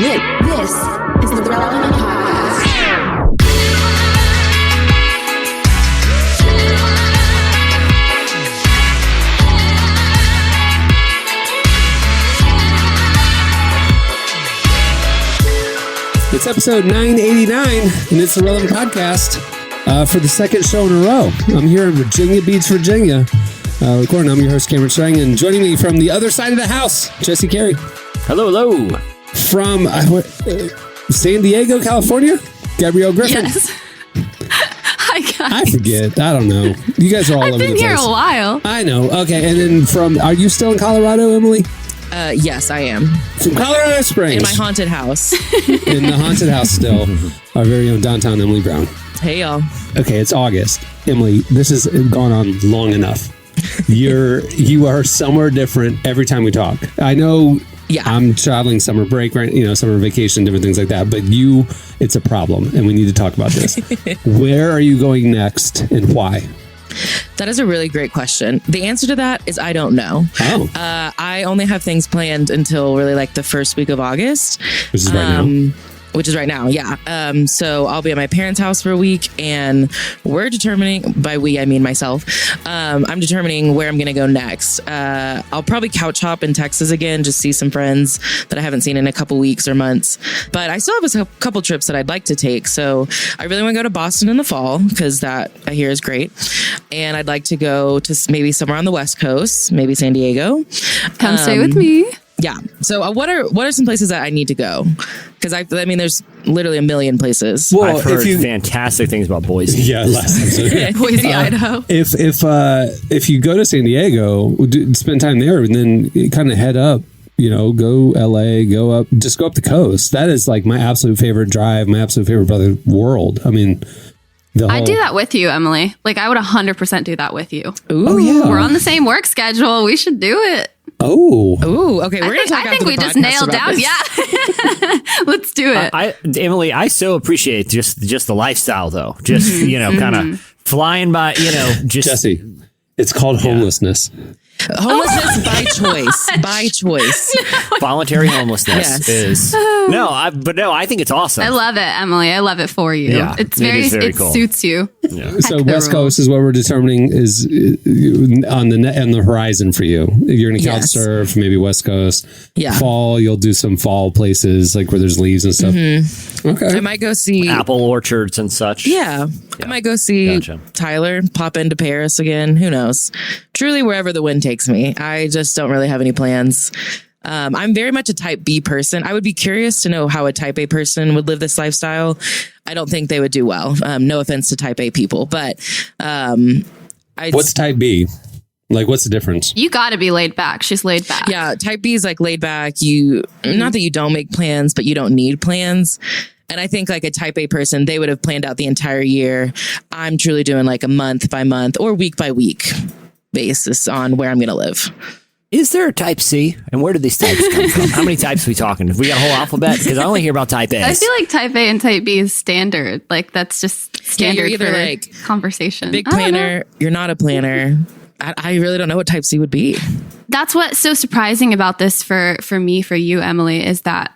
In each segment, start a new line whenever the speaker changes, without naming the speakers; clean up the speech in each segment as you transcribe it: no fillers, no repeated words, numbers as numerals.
This is the Relevant Podcast.
It's episode 989, and it's the Relevant Podcast for the second show in a row. I'm here in Virginia Beach, Virginia, recording. I'm your host, Cameron Strang, and joining me from the other side of the house, Jesse Carey.
Hello, hello.
From San Diego, California, Gabrielle Griffin.
Yes. Hi, guys.
I forget. I don't know. You guys are all over the place.
I've been here a while.
I know. Okay, and then are you still in Colorado, Emily?
Yes, I am.
From Colorado Springs.
In my haunted house.
In the haunted house still. Our very own downtown Emily Brown.
Hey, y'all.
Okay, it's August. Emily, this has gone on long enough. You are somewhere different every time we talk. I know I'm traveling summer break, right? Summer vacation, different things like that. But it's a problem, and we need to talk about this. Where are you going next and why?
That is a really great question. The answer to that is I don't know.
Oh.
I only have things planned until really like the first week of August.
Which is right now.
Which is right now, yeah. So I'll be at my parents' house for a week, and we're determining, by we, I mean myself, I'm determining where I'm going to go next. I'll probably couch hop in Texas again, just see some friends that I haven't seen in a couple weeks or months. But I still have a couple trips that I'd like to take. So I really want to go to Boston in the fall, because that I hear is great. And I'd like to go to maybe somewhere on the West Coast, maybe San Diego.
Come stay with me.
Yeah. So what are some places that I need to go? Because I mean, there's literally a million places.
Well, I've heard fantastic things about Boise.
Yeah, last episode.
Boise, Idaho.
If you go to San Diego, spend time there, and then kind of head up. Go LA, go up the coast. That is like my absolute favorite drive, my absolute favorite part of the world. I mean,
I'd do that with you, Emily. Like, I would 100% do that with you.
Ooh.
Oh, yeah.
We're on the same work schedule. We should do it.
Oh.
Ooh, okay. We're going to talk
I think we just nailed down. Yeah. Let's do it.
Emily, I so appreciate just the lifestyle, though. Just, kind of flying by, just.
Jesse, it's called homelessness.
Homelessness by choice. By choice.
Voluntary homelessness is. I think it's awesome.
I love it, Emily. I love it for you.
Yeah,
it
cool.
suits you.
Yeah.
So West Coast is what we're determining is on the horizon for you. You're going to couch surf, maybe West Coast.
Yeah.
Fall, you'll do some fall places like where there's leaves and stuff.
Mm-hmm.
Okay.
I might go see
apple orchards and such.
Yeah. I might go see Tyler, pop into Paris again. Who knows? Truly wherever the wind takes me. I just don't really have any plans. I'm very much a type B person. I would be curious to know how a type A person would live this lifestyle. I don't think they would do well. No offense to type A people, but
what's type B? Like, what's the difference?
You got to be laid back. She's laid back.
Yeah, type B is like laid back. Not that you don't make plans, but you don't need plans. And I think like a type A person, they would have planned out the entire year. I'm truly doing like a month by month or week by week basis on where I'm going to live.
Is there a type C? And where do these types come from? How many types are we talking? Have we got a whole alphabet? Because I only hear about type A.
I feel like type A and type B is standard. Like, that's just standard
you're either
for
like
conversation.
Big planner, you're not a planner. I really don't know what type C would be.
That's what's so surprising about this for me, for you, Emily, is that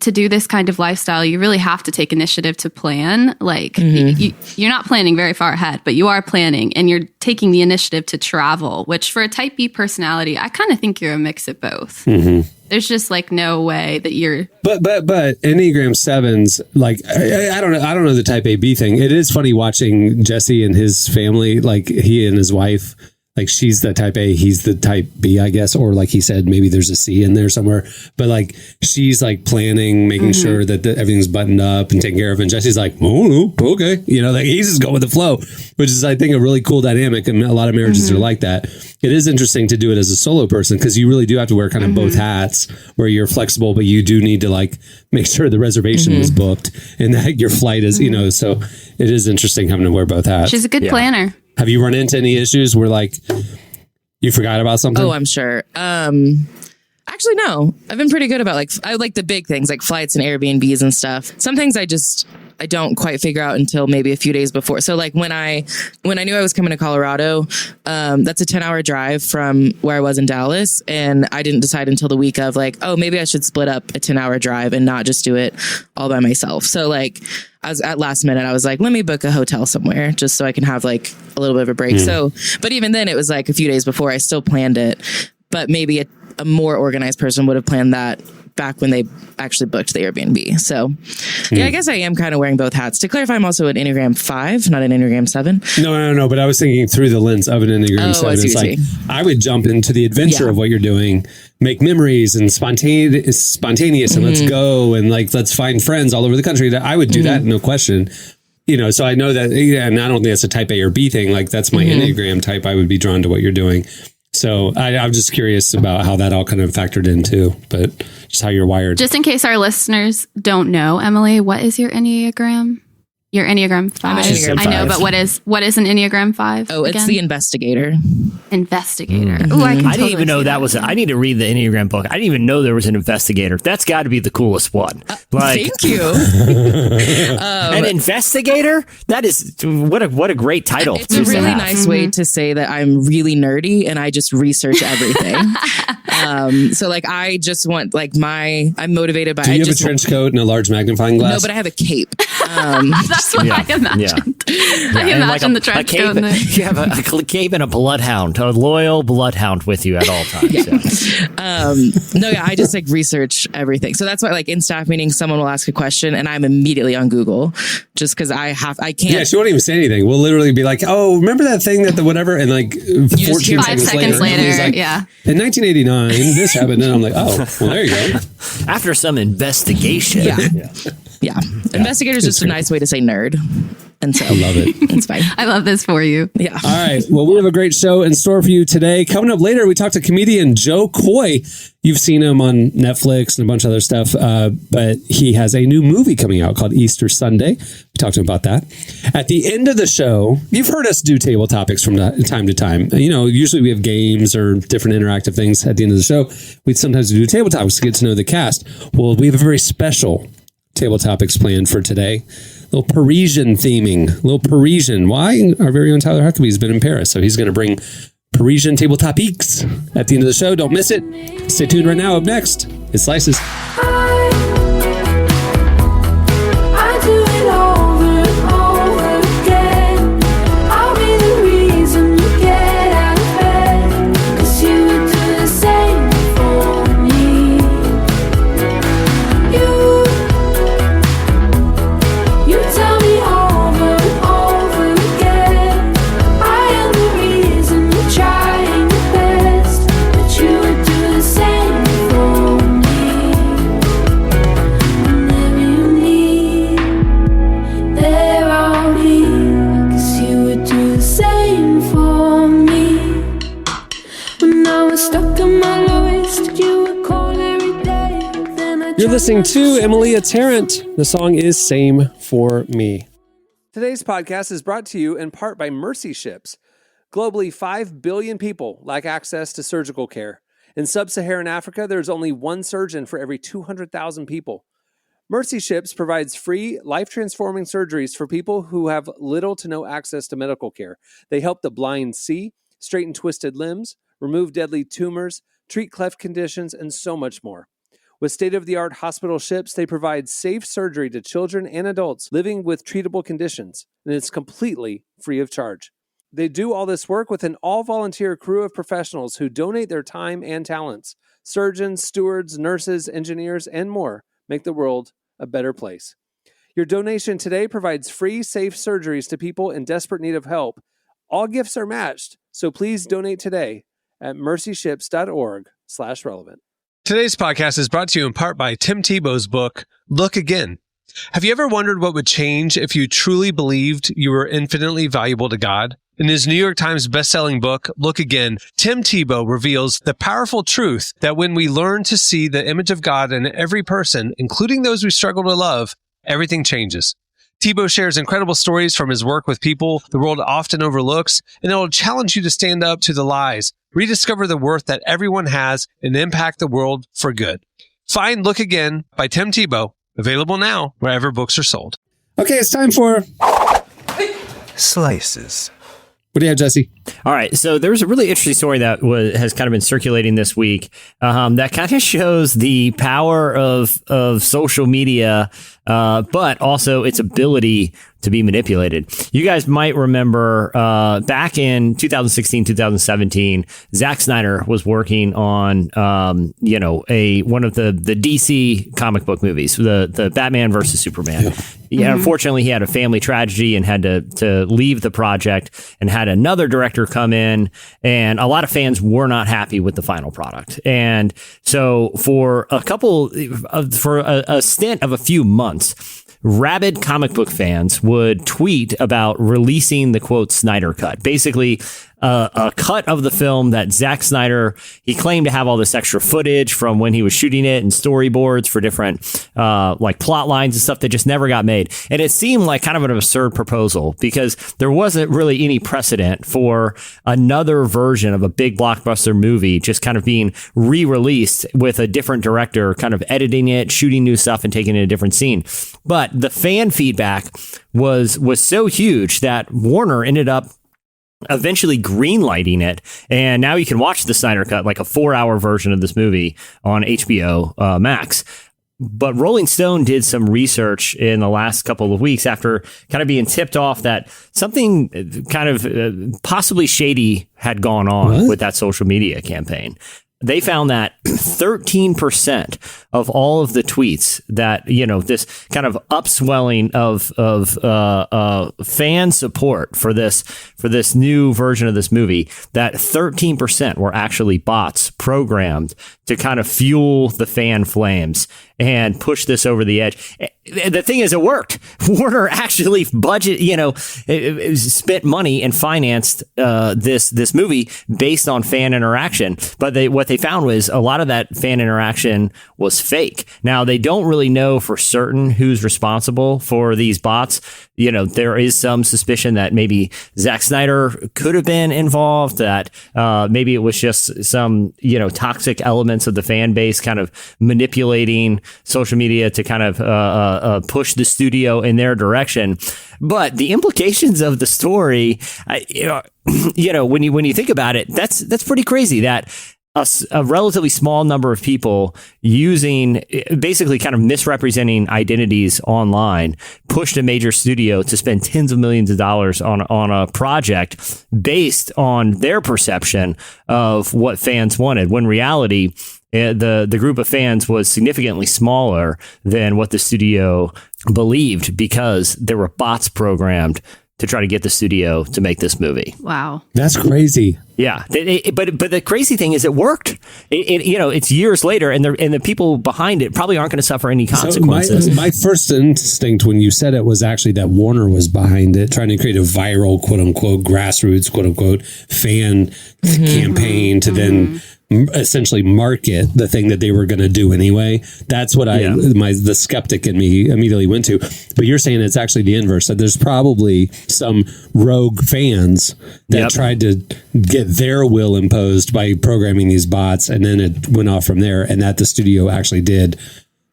to do this kind of lifestyle, you really have to take initiative to plan. Like, you're not planning very far ahead, but you are planning, and you're taking the initiative to travel, which for a type B personality, I kind of think you're a mix of both. Mm-hmm. There's just like no way that you're.
But Enneagram 7s, like, I don't know the type A B thing. It is funny watching Jesse and his family, like he and his wife. Like, she's the type A, he's the type B, I guess. Or like he said, maybe there's a C in there somewhere. But like, she's like planning, making sure that everything's buttoned up and taken care of. And Jesse's like, oh, okay. Like, he's just going with the flow, which is, I think, a really cool dynamic. And a lot of marriages are like that. It is interesting to do it as a solo person, because you really do have to wear kind of both hats, where you're flexible, but you do need to like make sure the reservation is booked and that your flight is, so it is interesting having to wear both hats.
She's a good planner.
Have you run into any issues where like you forgot about something?
Oh, I'm sure. Actually, no. I've been pretty good about I like the big things like flights and Airbnbs and stuff. Some things I just don't quite figure out until maybe a few days before. So like when I knew I was coming to Colorado, that's a 10-hour drive from where I was in Dallas. And I didn't decide until the week of like, oh, maybe I should split up a 10-hour drive and not just do it all by myself. So like I was at last minute, I was like, let me book a hotel somewhere just so I can have like a little bit of a break. So, but even then it was like a few days before. I still planned it, but maybe a more organized person would have planned that back when they actually booked the Airbnb. So yeah, I guess I am kind of wearing both hats. To clarify, I'm also an Enneagram 5, not an Enneagram 7.
No. But I was thinking through the lens of an Enneagram 7. It's like, I would jump into the adventure of what you're doing, make memories and spontaneous and let's go and like, let's find friends all over the country. I would do that, no question. So I know that, and I don't think that's a type A or B thing. Like that's my Enneagram type. I would be drawn to what you're doing. So I'm just curious about how that all kind of factored in too, but just how you're wired.
Just in case our listeners don't know, Emily, what is your Enneagram? Your Enneagram 5.
Enneagram 5.
I know, but what is an Enneagram 5?
Oh, it's the investigator.
Investigator. Ooh, I
didn't even know that was. I need to read the Enneagram book. I didn't even know there was an investigator. That's got to be the coolest one.
Thank you.
An investigator? That is what a great title.
It's a really nice way to say that I'm really nerdy and I just research everything. So like I just want like I'm motivated by.
Do you have a trench coat and a large magnifying glass?
No, but I have a cape.
That's what I imagined. I imagine the trench coat.
You have a cape and a bloodhound, a loyal bloodhound with you at all times.
Yeah. I just like research everything. So that's why like in staff meetings, someone will ask a question and I'm immediately on Google just because I can't.
Yeah, she won't even say anything. We'll literally be like, oh, remember that thing that the whatever? And like 14
seconds later,
like, in 1989, this happened. And I'm like, oh, well, there you go.
After some investigation.
Yeah. Investigator is just a nice way to say nerd. And so
I love it.
It's fine.
I love this for you.
Yeah.
All right. Well, we have a great show in store for you today. Coming up later, we talked to comedian Joe Coy. You've seen him on Netflix and a bunch of other stuff, but he has a new movie coming out called Easter Sunday. We talked to him about that. At the end of the show, you've heard us do table topics from time to time. Usually we have games or different interactive things at the end of the show. We sometimes do table topics to get to know the cast. Well, we have a very special table topics planned for today. Little Parisian theming. Little Parisian. Why? Our very own Tyler Huckabee has been in Paris, so he's going to bring Parisian table topics at the end of the show. Don't miss it. Stay tuned right now. Up next, it's Slices.
I do it over and over again. I'll be the reason you get out of bed, 'cause you would do the same for me. You tell me over and over again, I am the reason you're trying your best, but you would do the same for me. Whenever you need, there I'll be, 'cause you would do the same for me. When I was stuck on my lowest, you would call every day. Then I
You're listening to Emilia Tarrant. The song is Same for Me. Today's podcast is brought to you in part by Mercy Ships. Globally, 5 billion people lack access to surgical care. In sub-Saharan Africa, there's only one surgeon for every 200,000 people. Mercy Ships provides free, life-transforming surgeries for people who have little to no access to medical care. They help the blind see, straighten twisted limbs, remove deadly tumors, treat cleft conditions, and so much more. With state-of-the-art hospital ships, they provide safe surgery to children and adults living with treatable conditions, and it's completely free of charge. They do all this work with an all-volunteer crew of professionals who donate their time and talents. Surgeons, stewards, nurses, engineers, and more make the world a better place. Your donation today provides free, safe surgeries to people in desperate need of help. All gifts are matched, so please donate today at mercyships.org/relevant. Today's podcast is brought to you in part by Tim Tebow's book, Look Again. Have you ever wondered what would change if you truly believed you were infinitely valuable to God? In his New York Times bestselling book, Look Again, Tim Tebow reveals the powerful truth that when we learn to see the image of God in every person, including those we struggle to love, everything changes. Tebow shares incredible stories from his work with people the world often overlooks, and it will challenge you to stand up to the lies, rediscover the worth that everyone has, and impact the world for good. Find Look Again by Tim Tebow, available now wherever books are sold. Okay, it's time for
Slices.
what do you have, Jesse?
All right, so there's a really interesting story that has kind of been circulating this week that kind of shows the power of social media, but also its ability to be manipulated. You guys might remember back in 2016, 2017, Zack Snyder was working on one of the DC comic book movies, the Batman versus Superman. Yeah, unfortunately, he had a family tragedy and had to leave the project, and had another director come in, and a lot of fans were not happy with the final product. And so for a stint of a few months, rabid comic book fans would tweet about releasing the quote Snyder cut, basically a cut of the film that Zack Snyder, he claimed to have all this extra footage from when he was shooting it and storyboards for different like plot lines and stuff that just never got made. And it seemed like kind of an absurd proposal because there wasn't really any precedent for another version of a big blockbuster movie just kind of being re-released with a different director, kind of editing it, shooting new stuff and taking it a different scene. But the fan feedback was so huge that Warner ended up eventually greenlighting it, and now you can watch the Snyder Cut, like a 4-hour version of this movie on HBO Max. But Rolling Stone did some research in the last couple of weeks after kind of being tipped off that something kind of possibly shady had gone on with that social media campaign. They found that 13% of all of the tweets that, this kind of upswelling of fan support for this new version of this movie, that 13% were actually bots programmed to kind of fuel the fan flames and push this over the edge. The thing is, it worked. Warner actually spent money and financed this movie based on fan interaction. But what they found was a lot of that fan interaction was fake. Now, they don't really know for certain who's responsible for these bots. There is some suspicion that maybe Zack Snyder could have been involved, that maybe it was just some, toxic elements of the fan base kind of manipulating social media to kind of push the studio in their direction. But the implications of the story, when you think about it, that's pretty crazy that a relatively small number of people using, basically kind of misrepresenting identities online, pushed a major studio to spend tens of millions of dollars on a project based on their perception of what fans wanted, when reality, the group of fans was significantly smaller than what the studio believed, because there were bots programmed to try to get the studio to make this movie.
Wow.
That's crazy.
Yeah, but the crazy thing is, it worked. It's years later, and the people behind it probably aren't going to suffer any consequences.
So my first instinct when you said it was actually that Warner was behind it, trying to create a viral, quote unquote, grassroots, quote unquote, fan campaign to then essentially market the thing that they were going to do anyway. That's what the skeptic in me immediately went to. But you're saying it's actually the inverse, that there's probably some rogue fans that tried to get their will imposed by programming these bots, and then it went off from there, and that the studio actually did,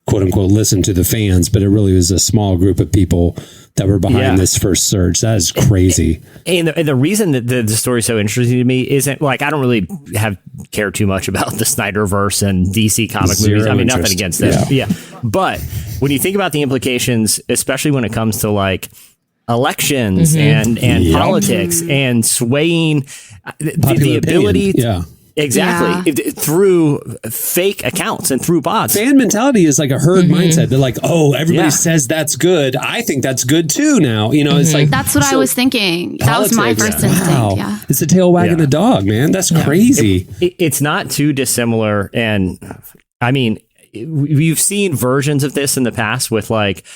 quote unquote, listen to the fans, but it really was a small group of people that were behind this first surge. That is crazy. And
the reason that the story is so interesting to me isn't, like, I don't really care too much about the Snyderverse and DC comic movies. I mean, nothing against them. Yeah. But when you think about the implications, especially when it comes to like elections and politics and swaying the ability Exactly. Through fake accounts and through bots.
Fan mentality is like a herd mindset. They're like, oh, everybody says that's good. I think that's good too now. It's like... That's
what I was thinking. That was my first instinct.
Wow.
Yeah.
It's the tail wagging the dog, man. That's crazy.
It's not too dissimilar. And I mean, we've seen versions of this in the past with like...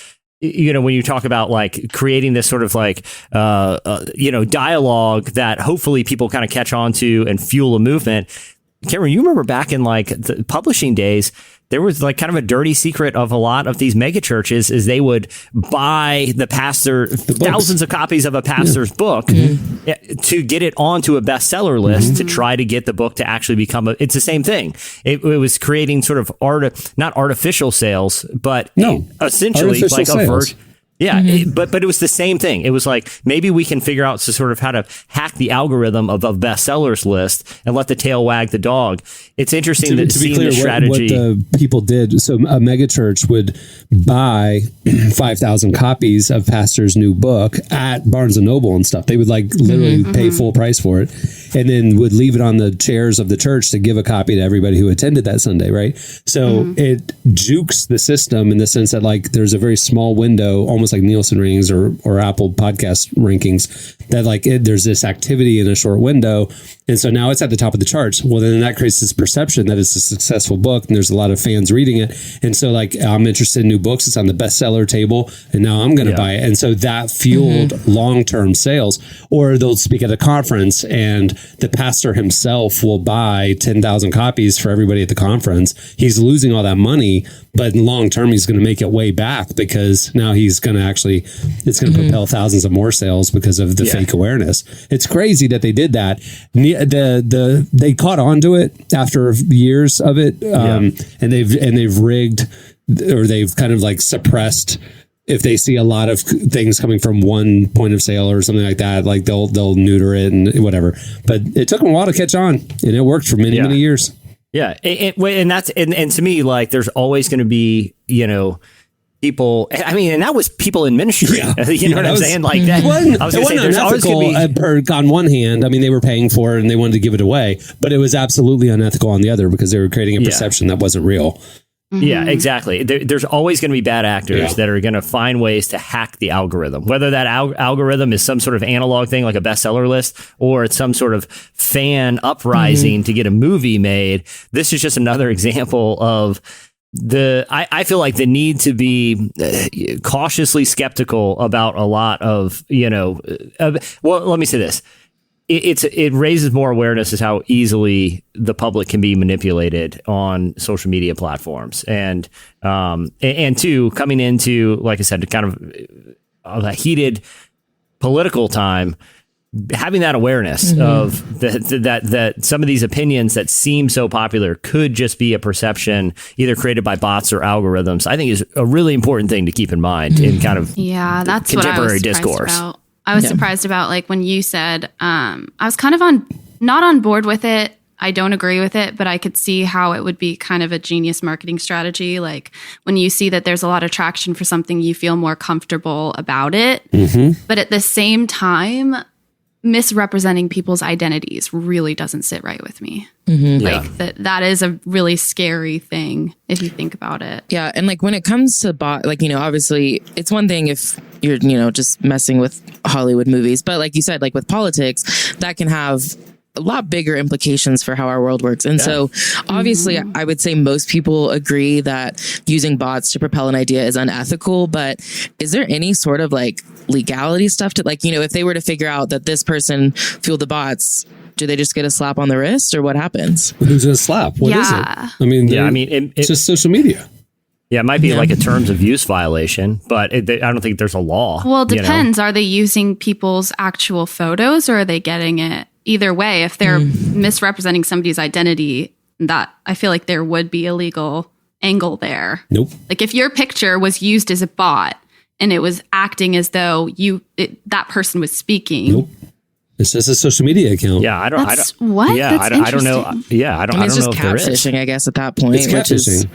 when you talk about like creating this sort of like, dialogue that hopefully people kind of catch on to and fuel a movement. Cameron, you remember back in like the publishing days, there was like kind of a dirty secret of a lot of these mega churches is they would buy thousands of copies of a pastor's book to get it onto a bestseller list to try to get the book to actually become it's the same thing. It was creating sort of not artificial sales, but essentially like Yeah, but it was the same thing. It was like, maybe we can figure out sort of how to hack the algorithm of a bestsellers list and let the tail wag the dog. It's interesting to
be
see
clear,
the strategy.
what the people did. So a megachurch would buy 5,000 copies of pastor's new book at Barnes and Noble and stuff. They would like literally pay full price for it, and then would leave it on the chairs of the church to give a copy to everybody who attended that Sunday. Right. So it jukes the system in the sense that like there's a very small window, almost like Nielsen ratings or Apple podcast rankings, that like there's this activity in a short window. And so now it's at the top of the charts. Well, then that creates this perception that it's a successful book and there's a lot of fans reading it. And so like, I'm interested in new books. It's on the bestseller table and now I'm going to buy it. And so that fueled long-term sales. Or they'll speak at a conference and the pastor himself will buy 10,000 copies for everybody at the conference. He's losing all that money, but in long term, he's going to make it way back because now he's going to actually, it's going to propel thousands of more sales because of the fake awareness. It's crazy that they did that. They caught on to it after years of it, and they've rigged, or they've kind of like suppressed. If they see a lot of things coming from one point of sale or something like that, like they'll neuter it and whatever. But it took them a while to catch on, and it worked for many years.
Yeah, and that's and to me, like, there's always going to be, people. I mean, and that was people in ministry.
Yeah.
You know what I'm saying? Like that.
It
I was going to say, there's always
unethical
going to be.
on one hand. I mean, they were paying for it and they wanted to give it away, but it was absolutely unethical on the other because they were creating a perception that wasn't real.
Yeah, exactly. There's always going to be bad actors that are going to find ways to hack the algorithm, whether that algorithm is some sort of analog thing like a bestseller list or it's some sort of fan uprising to get a movie made. This is just another example of I feel like the need to be cautiously skeptical about a lot of, well, let me say this. It raises more awareness as how easily the public can be manipulated on social media platforms, and two, coming into, like I said, kind of a heated political time, having that awareness of that some of these opinions that seem so popular could just be a perception either created by bots or algorithms, I think is a really important thing to keep in mind in kind of
that's
contemporary
what I was
discourse.
about. I was surprised about, like, when you said, I was kind of not on board with it. I don't agree with it, but I could see how it would be kind of a genius marketing strategy. Like, when you see that there's a lot of traction for something, you feel more comfortable about it. But at the same time, misrepresenting people's identities really doesn't sit right with me. Like that is a really scary thing if you think about it.
Yeah. And like when it comes to obviously it's one thing if you're, just messing with Hollywood movies, but like you said, like with politics, that can have a lot bigger implications for how our world works. And so obviously I would say most people agree that using bots to propel an idea is unethical, but is there any sort of like legality stuff to, like, if they were to figure out that this person fueled the bots, do they just get a slap on the wrist or what happens?
Who's going to slap? What is it? I mean, it's just social media.
Yeah, it might be like a terms of use violation, but I don't think there's a law.
Well, it depends. Are they using people's actual photos or are they getting it? Either way, if they're misrepresenting somebody's identity, that I feel like there would be a legal angle there.
Nope.
Like if your picture was used as a bot and it was acting as though that person was speaking.
Nope. It's just a social media account.
Yeah, I don't.
What?
Yeah,
That's
I don't know. Yeah, I don't know
it's just
if there is.
catfishing, I guess, at that point.
It's catfishing.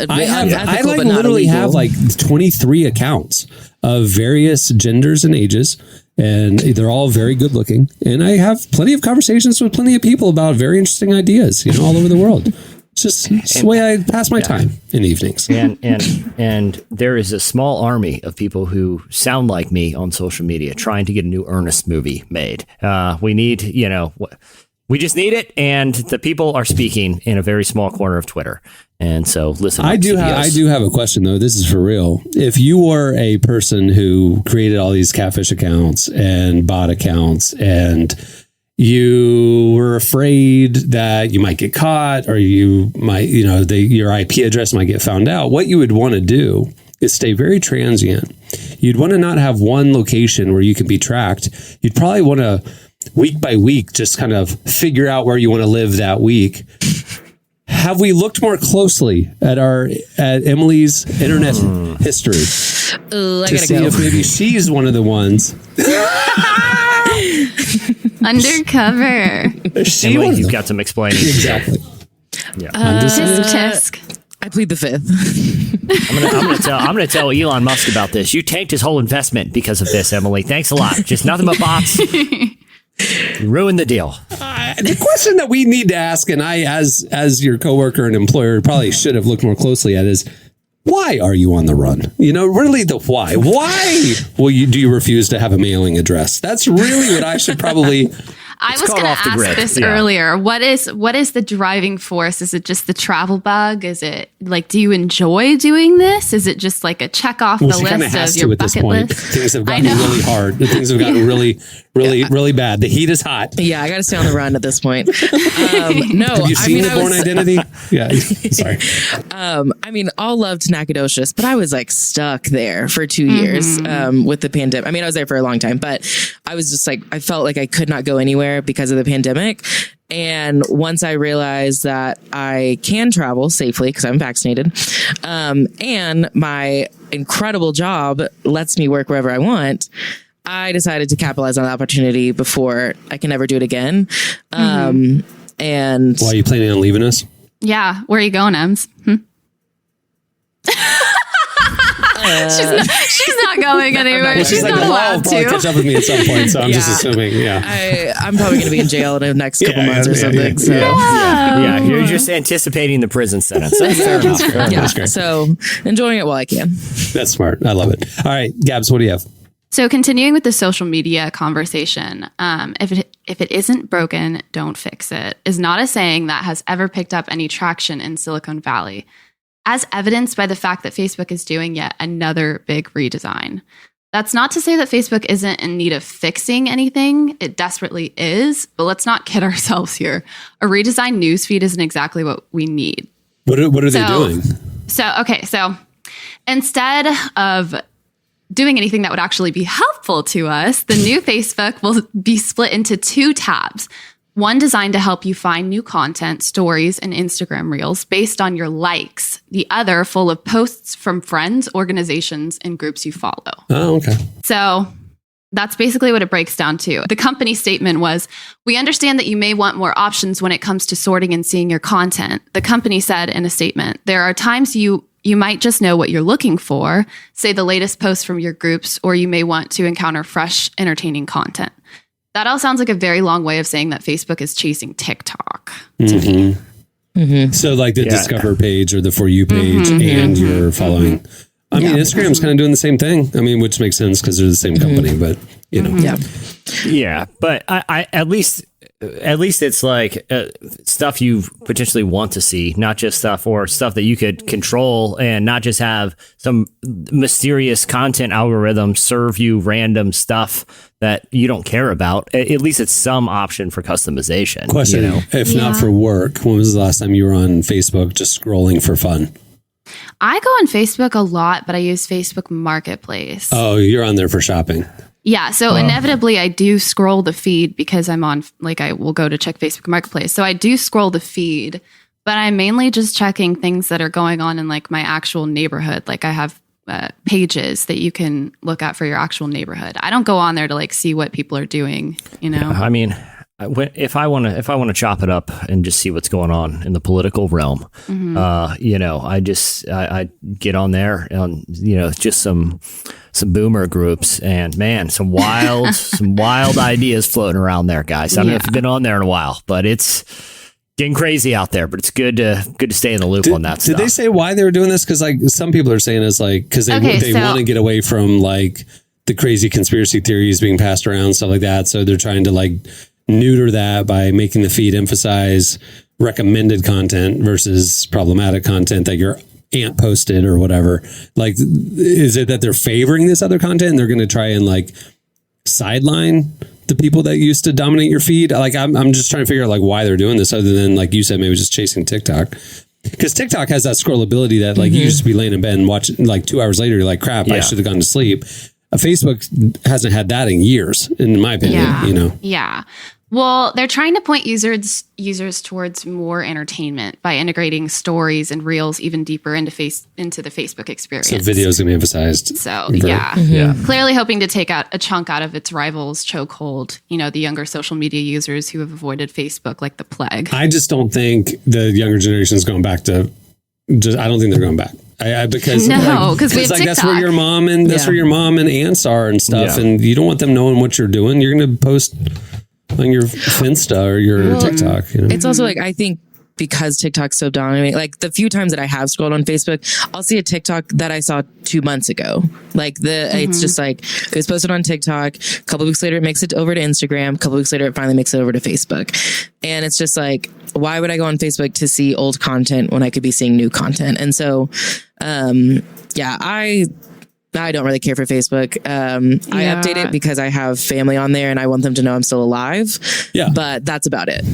I literally have like 23 accounts of various genders and ages, and they're all very good looking. And I have plenty of conversations with plenty of people about very interesting ideas, all over the world. It's just the way I pass my time in the evenings.
And there is a small army of people who sound like me on social media trying to get a new Ernest movie made. We need, we just need it. And the people are speaking in a very small corner of Twitter. And so listen,
I do have a question though. This is for real. If you were a person who created all these catfish accounts and bot accounts and you were afraid that you might get caught or you might, your IP address might get found out, what you would want to do is stay very transient. You'd want to not have one location where you can be tracked. You'd probably want to week by week just kind of figure out where you want to live that week. Have we looked more closely at Emily's internet history?
Oh, I
to
gotta
see
go.
if maybe she's one of the ones.
Undercover.
She
Emily,
was
you've got some explaining.
exactly.
Yeah.
I'm just saying.
Tisk, tisk.
I plead the fifth.
I'm gonna tell Elon Musk about this. You tanked his whole investment because of this, Emily. Thanks a lot. Just nothing but bots. You ruined the deal.
The question that we need to ask, and I, as your coworker and employer, probably should have looked more closely at, is why are you on the run? You know, really the why. Why do you refuse to have a mailing address? That's really what I should probably.
I was
called
going to
off the
ask
grid.
this
Yeah.
earlier. What is the driving force? Is it just the travel bug? Is it like, do you enjoy doing this? Is it just like a check off
Well,
the
she kind of
list
has
of
to
your
at this
bucket
point.
list?
Things have
I
gotten
know.
really hard. Things have gotten really bad. The heat is hot.
Yeah, I got to stay on the run at this point. No,
Have you seen The Born Identity? Yeah. Sorry.
I mean, all love to Nacogdoches, but I was like stuck there for 2 years with the pandemic. I mean, I was there for a long time, but I was just like, I felt like I could not go anywhere because of the pandemic. And once I realized that I can travel safely because I'm vaccinated, and my incredible job lets me work wherever I want, I decided to capitalize on the opportunity before I can ever do it again. And
Why are you planning on leaving us?
Yeah. Where are you going, Ems? She's not going anywhere. She's
Like,
not
"Well,
allowed
probably
to.
catch up with me at some point, so I'm just
Yeah.
assuming. Yeah.
I'm probably going to be in jail in the next couple months or something. So.
Yeah, you're just anticipating the prison sentence. That's fair enough.
Yeah,
That's great.
so enjoying it while I can.
That's smart. I love it. All right, Gabs, what do you have?
So continuing with the social media conversation, if it isn't broken, don't fix it, is not a saying that has ever picked up any traction in Silicon Valley, as evidenced by the fact that Facebook is doing yet another big redesign. That's not to say that Facebook isn't in need of fixing anything. It desperately is, but let's not kid ourselves here. A redesigned newsfeed isn't exactly what we need.
What are they doing?
So instead of doing anything that would actually be helpful to us, the new Facebook will be split into 2 tabs. One designed to help you find new content, stories, and Instagram reels based on your likes. The other full of posts from friends, organizations, and groups you follow.
Oh, okay.
So that's basically what it breaks down to. The company statement was, "We understand that you may want more options when it comes to sorting and seeing your content." The company said in a statement, "There are times you might just know what you're looking for, say the latest post from your groups, or you may want to encounter fresh, entertaining content." That all sounds like a very long way of saying that Facebook is chasing TikTok.
So like the Discover page or the For You page and your following. I mean, Instagram's kind of doing the same thing. I mean, which makes sense because they're the same company, but you know.
Yeah.
Yeah, but I at least it's like stuff you potentially want to see, not just stuff that you could control, and not just have some mysterious content algorithm serve you random stuff that you don't care about. At least it's some option for customization.
Question,
you know?
if not for work, when was the last time you were on Facebook just scrolling for fun?
I go on Facebook a lot, but I use Facebook Marketplace.
Oh, you're on there for shopping.
Yeah. So inevitably I do scroll the feed because I'm on, like, I will go to check Facebook Marketplace. So I do scroll the feed, but I'm mainly just checking things that are going on in like my actual neighborhood. Like I have pages that you can look at for your actual neighborhood. I don't go on there to like see what people are doing, you know?
I mean, if I want to chop it up and just see what's going on in the political realm, you know, I get on there on, you know, just some boomer groups, and man, some wild ideas floating around there, guys. I don't know if you've been on there in a while, but it's getting crazy out there. But it's good to stay in the loop on that stuff.
Did they say why they were doing this? Because like some people are saying it's like because they want to get away from like the crazy conspiracy theories being passed around, stuff like that. So they're trying to like neuter that by making the feed emphasize recommended content versus problematic content that your aunt posted or whatever. Like, is it that they're favoring this other content and they're going to try and like sideline the people that used to dominate your feed? Like, I'm just trying to figure out like why they're doing this, other than like you said, maybe just chasing TikTok. Because TikTok has that scrollability that like you used to be laying in bed and watching, like 2 hours later, you're like, crap, I should have gone to sleep. Facebook hasn't had that in years, in my opinion. You know.
Yeah. Well, they're trying to point users towards more entertainment by integrating stories and reels even deeper into the Facebook experience.
So videos gonna be emphasized.
So
Yeah.
clearly hoping to take out a chunk out of its rivals' chokehold. The younger social media users who have avoided Facebook like the plague.
I just don't think the younger generation is going back to. I don't think they're going back. Because
No, 'cause we have
that's where
TikTok.
your mom and that's where your mom and aunts are and stuff,
Yeah.
and you don't want them knowing what you're doing. You're going to post on your Finsta or your TikTok.
It's also like, I think because TikTok's so dominant, like the few times that I have scrolled on Facebook, I'll see a TikTok that I saw 2 months ago. Like it's just like, it was posted on TikTok. A couple weeks later, it makes it over to Instagram. A couple weeks later, it finally makes it over to Facebook. And it's just like, why would I go on Facebook to see old content when I could be seeing new content? And so, I don't really care for Facebook. I update it because I have family on there and I want them to know I'm still alive.
Yeah.
But that's about it.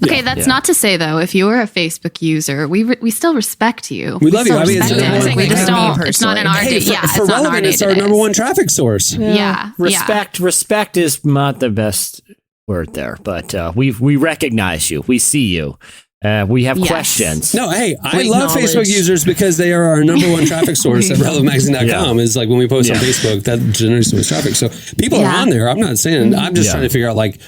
Okay, that's not to say though, if you were a Facebook user, we still respect you.
We love you. I mean, it's
we just don't.
me
It's not in our
Hey,
day.
for
It's not in our
relevant, it's our
day-to-days.
number one traffic source.
Yeah.
Respect is not the best word there, but we recognize you. We see you. We have
Yes.
questions.
No, hey, I
We
love
acknowledge.
Facebook users because they are our number one traffic source at relevantmagazine.com. Is like when we post on Facebook, that generates so much traffic. So people are on there. I'm not saying, I'm just trying to figure out like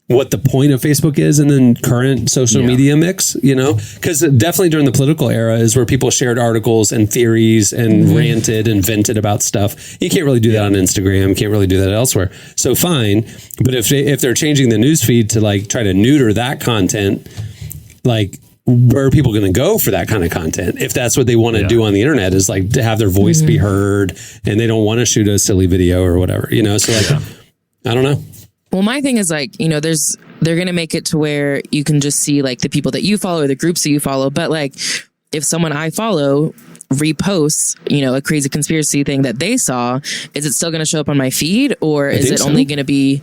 what the point of Facebook is and then current social media mix, because definitely during the political era is where people shared articles and theories and ranted and vented about stuff. You can't really do that on Instagram. Can't really do that elsewhere. So fine. But if they're changing the news feed to like try to neuter that content, like where are people going to go for that kind of content? If that's what they want to do on the internet is like to have their voice be heard and they don't want to shoot a silly video or whatever, so like, I don't know.
Well, my thing is like, they're going to make it to where you can just see like the people that you follow or the groups that you follow. But like if someone I follow reposts, a crazy conspiracy thing that they saw, is it still going to show up on my feed or is it only going to be...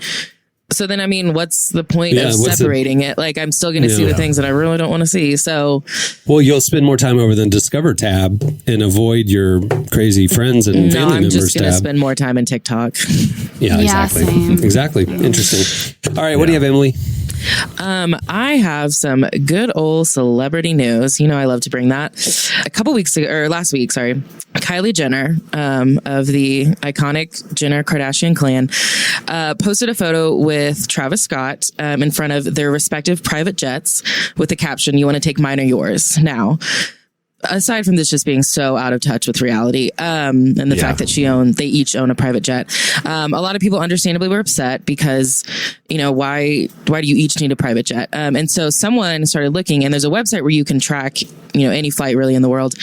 So then, I mean, what's the point of separating it? Like, I'm still going to see the things that I really don't want to see. So,
well, you'll spend more time over the Discover tab and avoid your crazy friends and family
I'm
members
just going to
tab.
spend more time in TikTok.
Yeah, exactly.
same.
Exactly. Interesting. All right. What do you have, Emily?
I have some good old celebrity news. I love to bring that. Last week, Kylie Jenner, of the iconic Jenner Kardashian clan, posted a photo with Travis Scott in front of their respective private jets with the caption, "You want to take mine or yours?" Now, aside from this just being so out of touch with reality, and the fact that they each own a private jet, a lot of people understandably were upset because, why do you each need a private jet? And so someone started looking, and there's a website where you can track, any flight really in the world.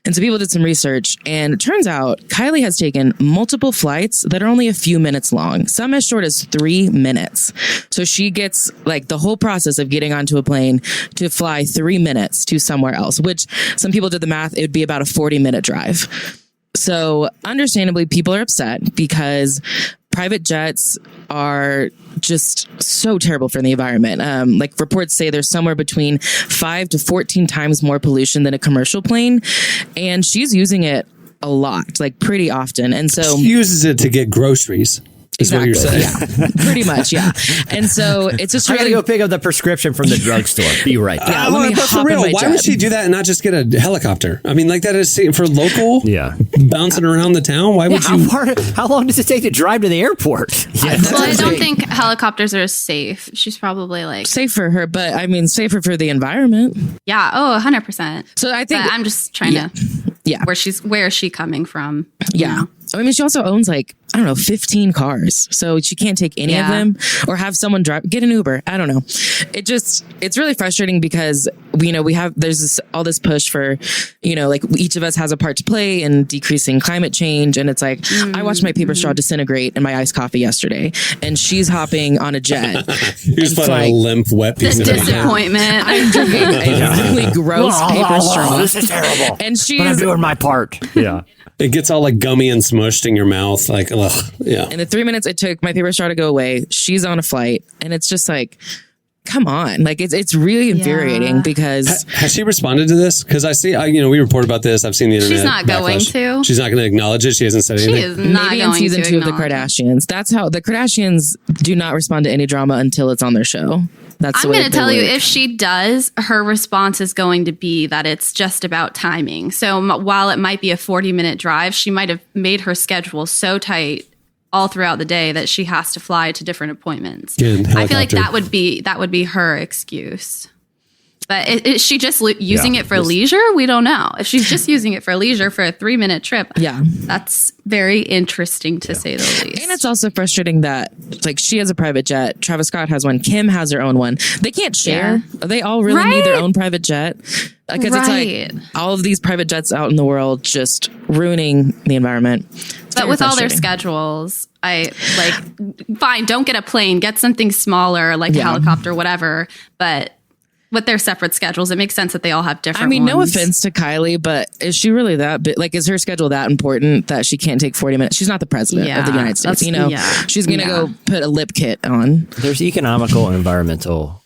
And so people did some research, and it turns out Kylie has taken multiple flights that are only a few minutes long, some as short as 3 minutes. So she gets like the whole process of getting onto a plane to fly 3 minutes to somewhere else, which some people did the math, it would be about a 40-minute drive. So understandably, people are upset because private jets are just so terrible for the environment. Like reports say there's somewhere between 5 to 14 times more pollution than a commercial plane. And she's using it a lot, like pretty often. And so
She uses it to get groceries. Is what you're saying.
Yeah, pretty much. Yeah. And so it's just
I gotta
really
go pick up the prescription from the drugstore. Be right back.
Yeah, let me
but
hop
for
in
real,
my
why would
jet.
she do that and not just get a helicopter? I mean, like that is for local, bouncing around the town. Why would you?
How long does it take to drive to the airport?
Well, I don't think helicopters are safe. She's probably like,
safe for her, but I mean, safer for the environment.
yeah, 100%.
So I think
But I'm just trying to, where is she coming from?
Yeah. I mean, she also owns 15 cars. So she can't take any of them or have someone drive, get an Uber. I don't know. It's really frustrating because there's all this push for, each of us has a part to play in decreasing climate change. And it's like, I watched my paper straw disintegrate in my iced coffee yesterday and she's hopping on a jet.
You just put on a limp, wet piece
The
of paper.
disappointment.
I'm drinking a really gross paper straw.
This is terrible.
And she's
But I'm doing my part. Yeah.
It gets all like gummy and smushed in your mouth. Like, ugh, yeah.
in the 3 minutes it took my paper straw to go away, she's on a flight, and it's just like, come on. Like, it's really infuriating because
Has she responded to this? Because I see, we report about this. I've seen the internet.
She's not going
backlash.
to.
She's not going to acknowledge it. She hasn't said anything.
She is not
maybe
going
in season
to
2 of the
acknowledge it.
Kardashians. That's how the Kardashians do not respond to any drama until it's on their show. That's the
I'm
way
going to
they
tell you,
work.
if she does, her response is going to be that it's just about timing. So while it might be a 40-minute drive, she might have made her schedule so tight all throughout the day that she has to fly to different appointments.
Yeah,
I feel like
helicopter.
that would be her excuse. But is she just using it for leisure? We don't know. If she's just using it for leisure for a 3-minute trip, that's very interesting to say the least.
And it's also frustrating that, like, she has a private jet. Travis Scott has one. Kim has her own one. They can't share. They all really need their own private jet. Because it's like all of these private jets out in the world just ruining the environment.
But with all their schedules, fine, don't get a plane, get something smaller, like a helicopter, whatever. But with their separate schedules, it makes sense that they all have different
no
ones.
offense to Kylie, but is she really that big? Like, is her schedule that important that she can't take 40 minutes? She's not the president of the United States. She's going to go put a lip kit on.
There's economical and environmental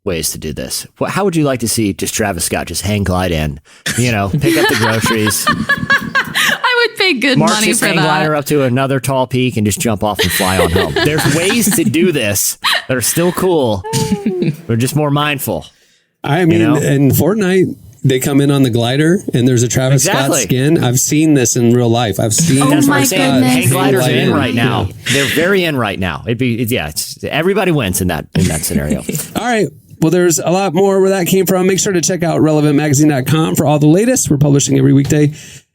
ways to do this. How would you like to see just Travis Scott just hang glide in, pick up the groceries,
I would pay good
march
money
his
for
hang
that.
glider up to another tall peak and just jump off and fly on home? There's ways to do this that are still cool. We're just more mindful.
I mean, in Fortnite, they come in on the glider and there's a Travis Scott skin. I've seen this in real life. I've seen
That's what
my
I'm saying.
goodness.
Hang gliders are
Glide
in right now.
Yeah.
They're very in right now. Everybody wins in that scenario.
All right. Well, there's a lot more where that came from. Make sure to check out relevantmagazine.com for all the latest. We're publishing every weekday,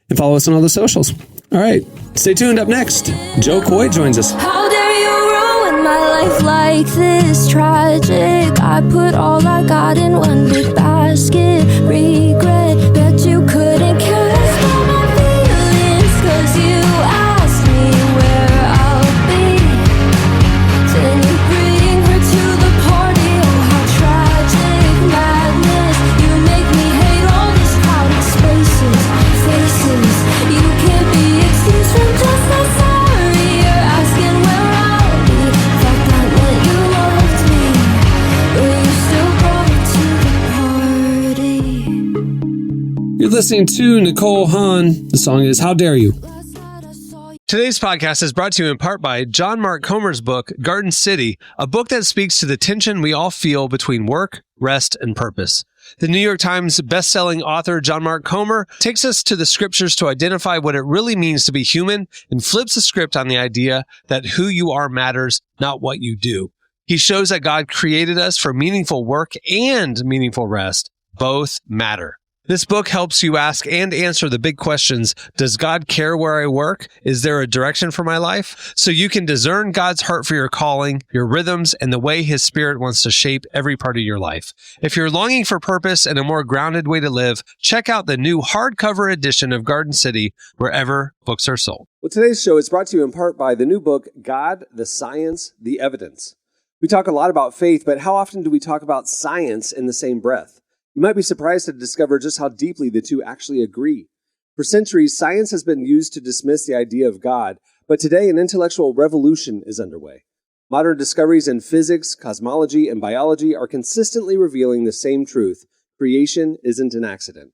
and follow us on all the socials. All right. Stay tuned. Up next, Joe Coy joins us.
How dare you ruin my life like this? Tragic. I put all I got in one big basket. Regret that you couldn't cast all my feelings, 'cause you asked me where I'll be. Then you bring her to the party. Oh, how tragic madness. You make me hate all these crowded spaces, faces. You can't be excused from just that sorry. You're asking where I'll be. Thought that meant you loved me, but you still brought it to the party.
You're listening to Nicole Hahn. The song is How Dare You. Today's podcast is brought to you in part by John Mark Comer's book, Garden City, a book that speaks to the tension we all feel between work, rest, and purpose. The New York Times bestselling author John Mark Comer takes us to the scriptures to identify what it really means to be human and flips the script on the idea that who you are matters, not what you do. He shows that God created us for meaningful work and meaningful rest. Both matter. This book helps you ask and answer the big questions. Does God care where I work? Is there a direction for my life? So you can discern God's heart for your calling, your rhythms, and the way His Spirit wants to shape every part of your life. If you're longing for purpose and a more grounded way to live, check out the new hardcover edition of Garden City wherever books are sold. Well, today's show is brought to you in part by the new book, God, the Science, the Evidence. We talk a lot about faith, but how often do we talk about science in the same breath? You might be surprised to discover just how deeply the two actually agree. For centuries, science has been used to dismiss the idea of God, but today an intellectual revolution is underway. Modern discoveries in physics, cosmology, and biology are consistently revealing the same truth: creation isn't an accident.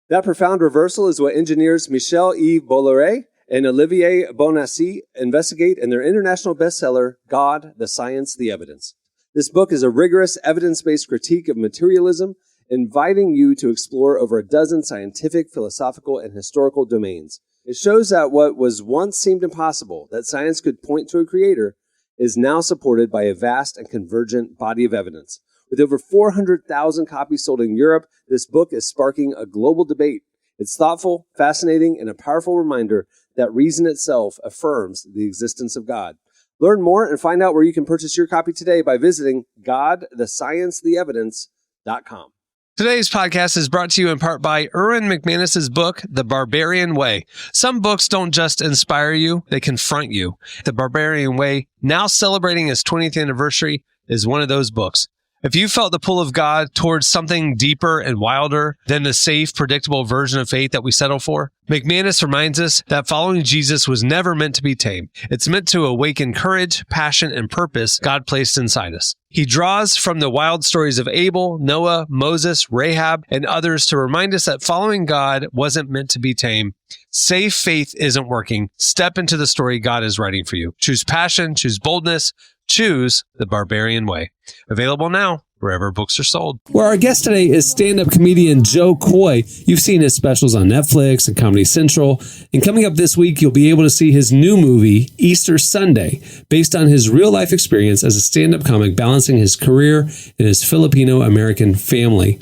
That profound reversal is what engineers Michel-Yves Bolloré and Olivier Bonassi investigate in their international bestseller, God, the Science, the Evidence. This book is a rigorous, evidence-based critique of materialism, inviting you to explore over a dozen scientific, philosophical, and historical domains. It shows that what was once seemed impossible, that science could point to a creator, is now supported by a vast and convergent body of evidence. With over 400,000 copies sold in Europe, this book is sparking a global debate. It's thoughtful, fascinating, and a powerful reminder that reason itself affirms the existence of God. Learn more and find out where you can purchase your copy today by visiting GodTheScienceTheEvidence.com. Today's podcast is brought to you in part by Erwin McManus's book, The Barbarian Way. Some books don't just inspire you, they confront you. The Barbarian Way, now celebrating its 20th anniversary, is one of those books. If you felt the pull of God towards something deeper and wilder than the safe, predictable version of faith that we settle for, McManus reminds us that following Jesus was never meant to be tame. It's meant to awaken courage, passion, and purpose God placed inside us. He draws from the wild stories of Abel, Noah, Moses, Rahab, and others to remind us that following God wasn't meant to be tame. Safe faith isn't working. Step into the story God is writing for you. Choose passion, choose boldness, choose the Barbarian Way. Available now wherever books are sold. Where our guest today is stand-up comedian Joe Coy. You've seen his specials on Netflix and Comedy Central. And coming up this week, you'll be able to see his new movie, Easter Sunday, based on his real-life experience as a stand-up comic, balancing his career and his Filipino-American family.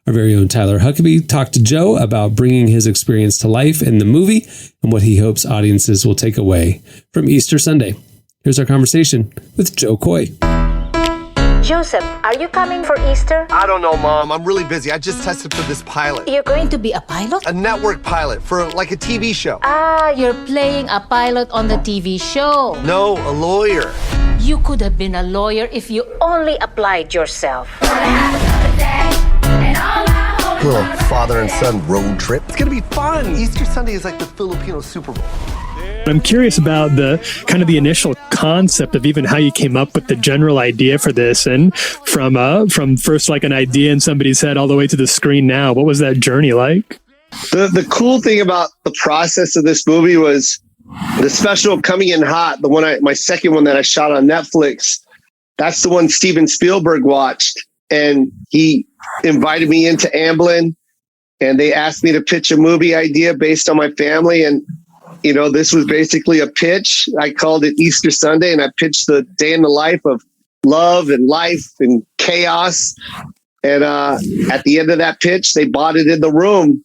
Our very own Tyler Huckabee talked to Joe about bringing his experience to life in the movie and what he hopes audiences will take away from Easter Sunday. Here's our conversation with Joe Coy.
Joseph, are you coming for Easter?
I don't know, Mom. I'm really busy. I just tested for this pilot.
You're going to be a pilot?
A network pilot for like a TV show.
Ah, you're playing a pilot on the TV show.
No, a lawyer.
You could have been a lawyer if you only applied yourself.
Little father and son road trip. It's gonna be fun. Easter Sunday is like the Filipino Super Bowl.
I'm curious about the kind of the initial concept of even how you came up with the general idea for this, and from first like an idea in somebody's head all the way to the screen now. What was that journey like?
The cool thing about the process of this movie was the special Coming in Hot, my second one that I shot on Netflix. That's the one Steven Spielberg watched, and he invited me into Amblin, and they asked me to pitch a movie idea based on my family. And you know, this was basically a pitch. I called it Easter Sunday, and I pitched the day in the life of love and life and chaos. And at the end of that pitch, they bought it in the room.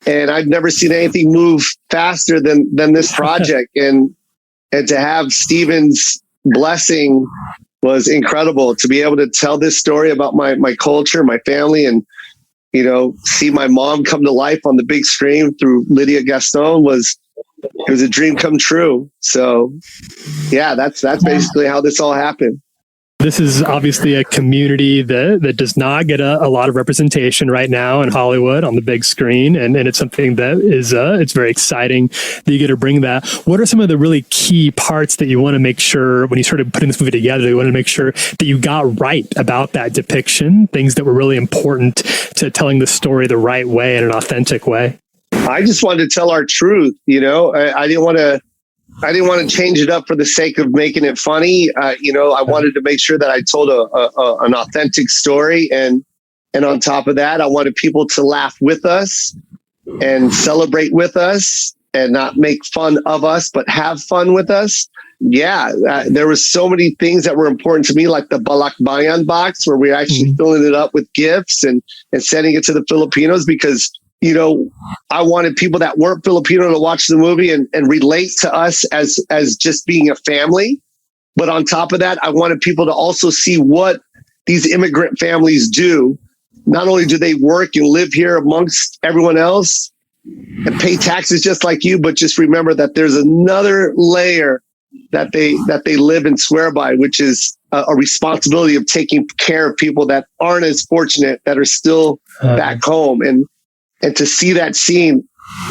And I've never seen anything move faster than this project. And to have Steven's blessing was incredible. To be able to tell this story about my culture, my family, and you know, see my mom come to life on the big screen through Lydia Gaston it was a dream come true. So yeah, that's basically how this all happened.
This is obviously a community that does not get a lot of representation right now in Hollywood on the big screen. And it's something that is, it's very exciting that you get to bring that. What are some of the really key parts that you want to make sure when you started putting this movie together, you want to make sure that you got right about that depiction, things that were really important to telling the story the right way in an authentic way?
I just wanted to tell our truth. You know, I didn't want to change it up for the sake of making it funny. You know, I wanted to make sure that I told an authentic story. And on top of that, I wanted people to laugh with us and celebrate with us and not make fun of us, but have fun with us. Yeah, there was so many things that were important to me, like the Balakbayan box, where we're actually filling it up with gifts and sending it to the Filipinos, because you know, I wanted people that weren't Filipino to watch the movie and relate to us as just being a family. But on top of that, I wanted people to also see what these immigrant families do. Not only do they work and live here amongst everyone else and pay taxes just like you, but just remember that there's another layer that they live and swear by, which is a responsibility of taking care of people that aren't as fortunate, that are still back home. And to see that scene,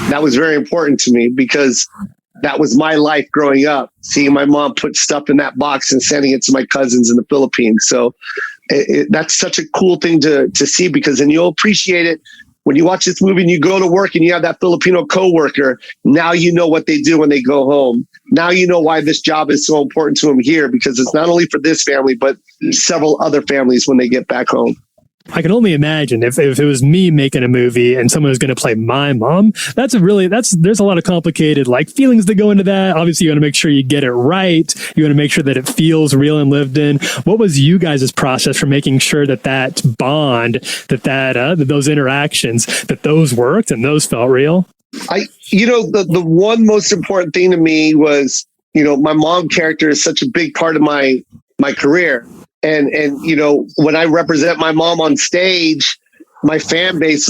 that was very important to me, because that was my life growing up, seeing my mom put stuff in that box and sending it to my cousins in the Philippines. So that's such a cool thing to see, because then you'll appreciate it when you watch this movie and you go to work and you have that Filipino coworker. Now you know what they do when they go home. Now you know why this job is so important to them here, because it's not only for this family, but several other families when they get back home.
I can only imagine if it was me making a movie and someone was going to play my mom, there's a lot of complicated like feelings that go into that. Obviously, you want to make sure you get it right. You want to make sure that it feels real and lived in. What was you guys' process for making sure that bond, that those interactions, that those worked and those felt real?
The one most important thing to me was, you know, my mom character is such a big part of my career. And, you know, when I represent my mom on stage, my fan base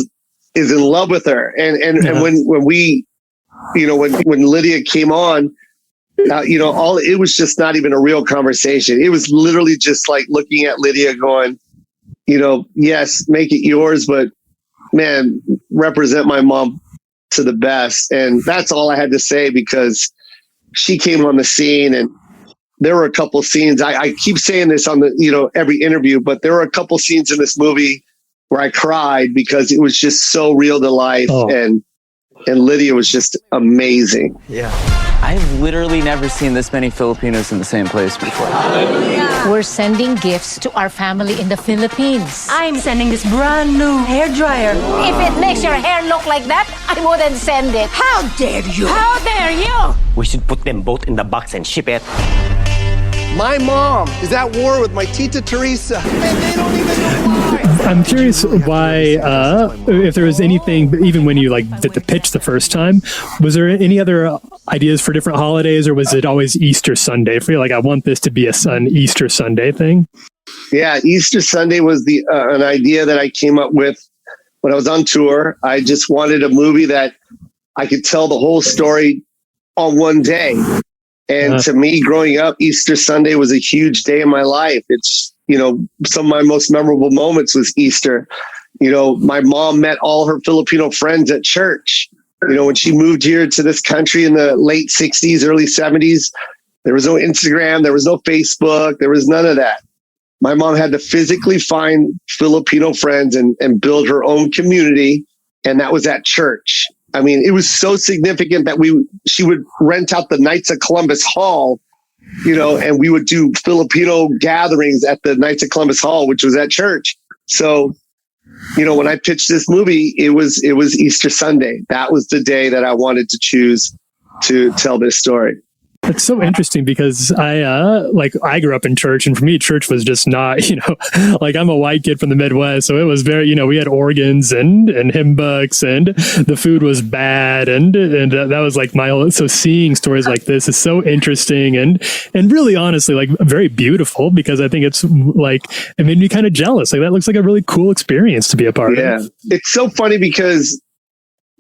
is in love with her. And when we, you know, when Lydia came on, you know, it was just not even a real conversation. It was literally just like looking at Lydia going, yes, make it yours, but man, represent my mom to the best. And that's all I had to say, because she came on the scene, and there were a couple scenes. I keep saying this on the, every interview, but there were a couple scenes in this movie where I cried because it was just so real to life.
Oh.
And Lydia was just amazing.
Yeah. I've literally never seen this many Filipinos in the same place before.
We're sending gifts to our family in the Philippines. I'm sending this brand new hair dryer. If it makes your hair look like that, I wouldn't send it. How dare you? How dare you?
We should put them both in the box and ship it.
My mom is at war with my Tita Teresa, and they don't even know why.
I'm curious why, if there was anything, even when you did the pitch the first time, was there any other ideas for different holidays, or was it always Easter Sunday for you? I want this to be an Easter Sunday thing.
Yeah, Easter Sunday was an idea that I came up with when I was on tour. I just wanted a movie that I could tell the whole story on one day. And to me, growing up, Easter Sunday was a huge day in my life. It's, some of my most memorable moments was Easter. My mom met all her Filipino friends at church. When she moved here to this country in the late 60s, early 70s, there was no Instagram, there was no Facebook, there was none of that. My mom had to physically find Filipino friends and build her own community. And that was at church. I mean, it was so significant that she would rent out the Knights of Columbus Hall, and we would do Filipino gatherings at the Knights of Columbus Hall, which was at church. So, when I pitched this movie, it was Easter Sunday. That was the day that I wanted to choose to tell this story.
It's so interesting because I grew up in church, and for me, church was just not, I'm a white kid from the Midwest. So it was very, we had organs and hymn books, and the food was bad. And that was so seeing stories like this is so interesting and really honestly, very beautiful, because I think it's it made me kind of jealous. That looks like a really cool experience to be a part of.
Yeah. It's so funny because,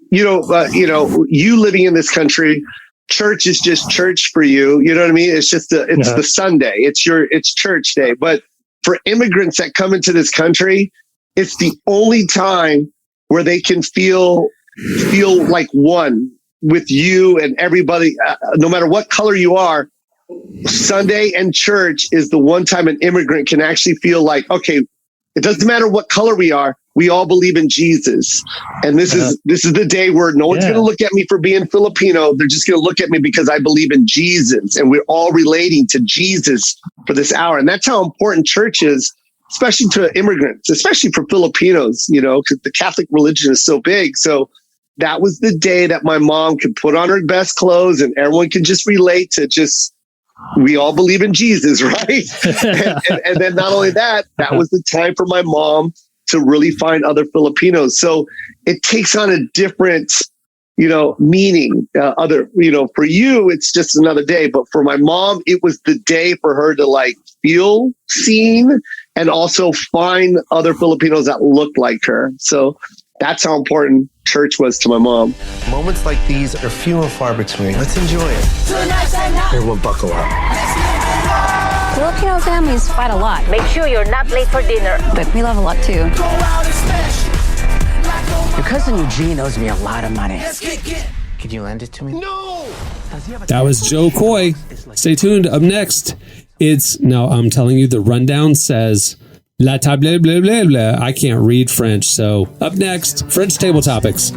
you living in this country, church is just church for you. You know what I mean? It's just the Sunday. It's church day. But for immigrants that come into this country, it's the only time where they can feel like one with you and everybody, no matter what color you are. Sunday and church is the one time an immigrant can actually feel like, okay, it doesn't matter what color we are. We all believe in Jesus. And this is the day where no one's going to look at me for being Filipino. They're just going to look at me because I believe in Jesus. And we're all relating to Jesus for this hour. And that's how important church is, especially to immigrants, especially for Filipinos, because the Catholic religion is so big. So that was the day that my mom could put on her best clothes and everyone could just relate to we all believe in Jesus, right? and then not only that was the time for my mom to really find other Filipinos. So it takes on a different, meaning. For you, it's just another day. But for my mom, it was the day for her to feel seen and also find other Filipinos that looked like her. So that's how important church was to my mom.
Moments like these are few and far between. Let's enjoy it. Everyone buckle up.
Filipino families fight a lot. Make sure you're not late for dinner. But we love a lot too.
Your cousin Eugene owes me a lot of money. Could you lend it to me?
No!
That was Joe Coy. Stay tuned. Up next, I'm telling you, the rundown says La table blah blah blah. I can't read French, so up next, French table topics.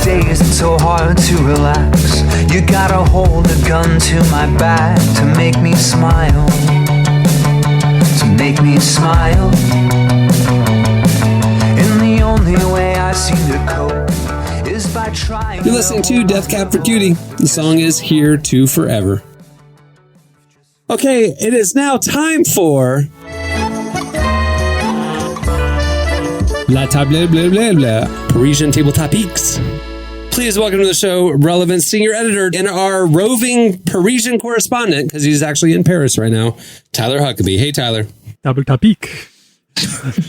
Days it's so hard to relax. You gotta hold a gun to my back to make me smile. To make me smile. And the only way I seem to cope is by trying.
You're listening to Death Cab for Cutie. The song is Here to Forever. Okay, it is now time for La table blah blah blah. Parisian table topics. Please welcome to the show, Relevant senior editor and our roving Parisian correspondent, because he's actually in Paris right now, Tyler Huckabee. Hey, Tyler.
Table topic.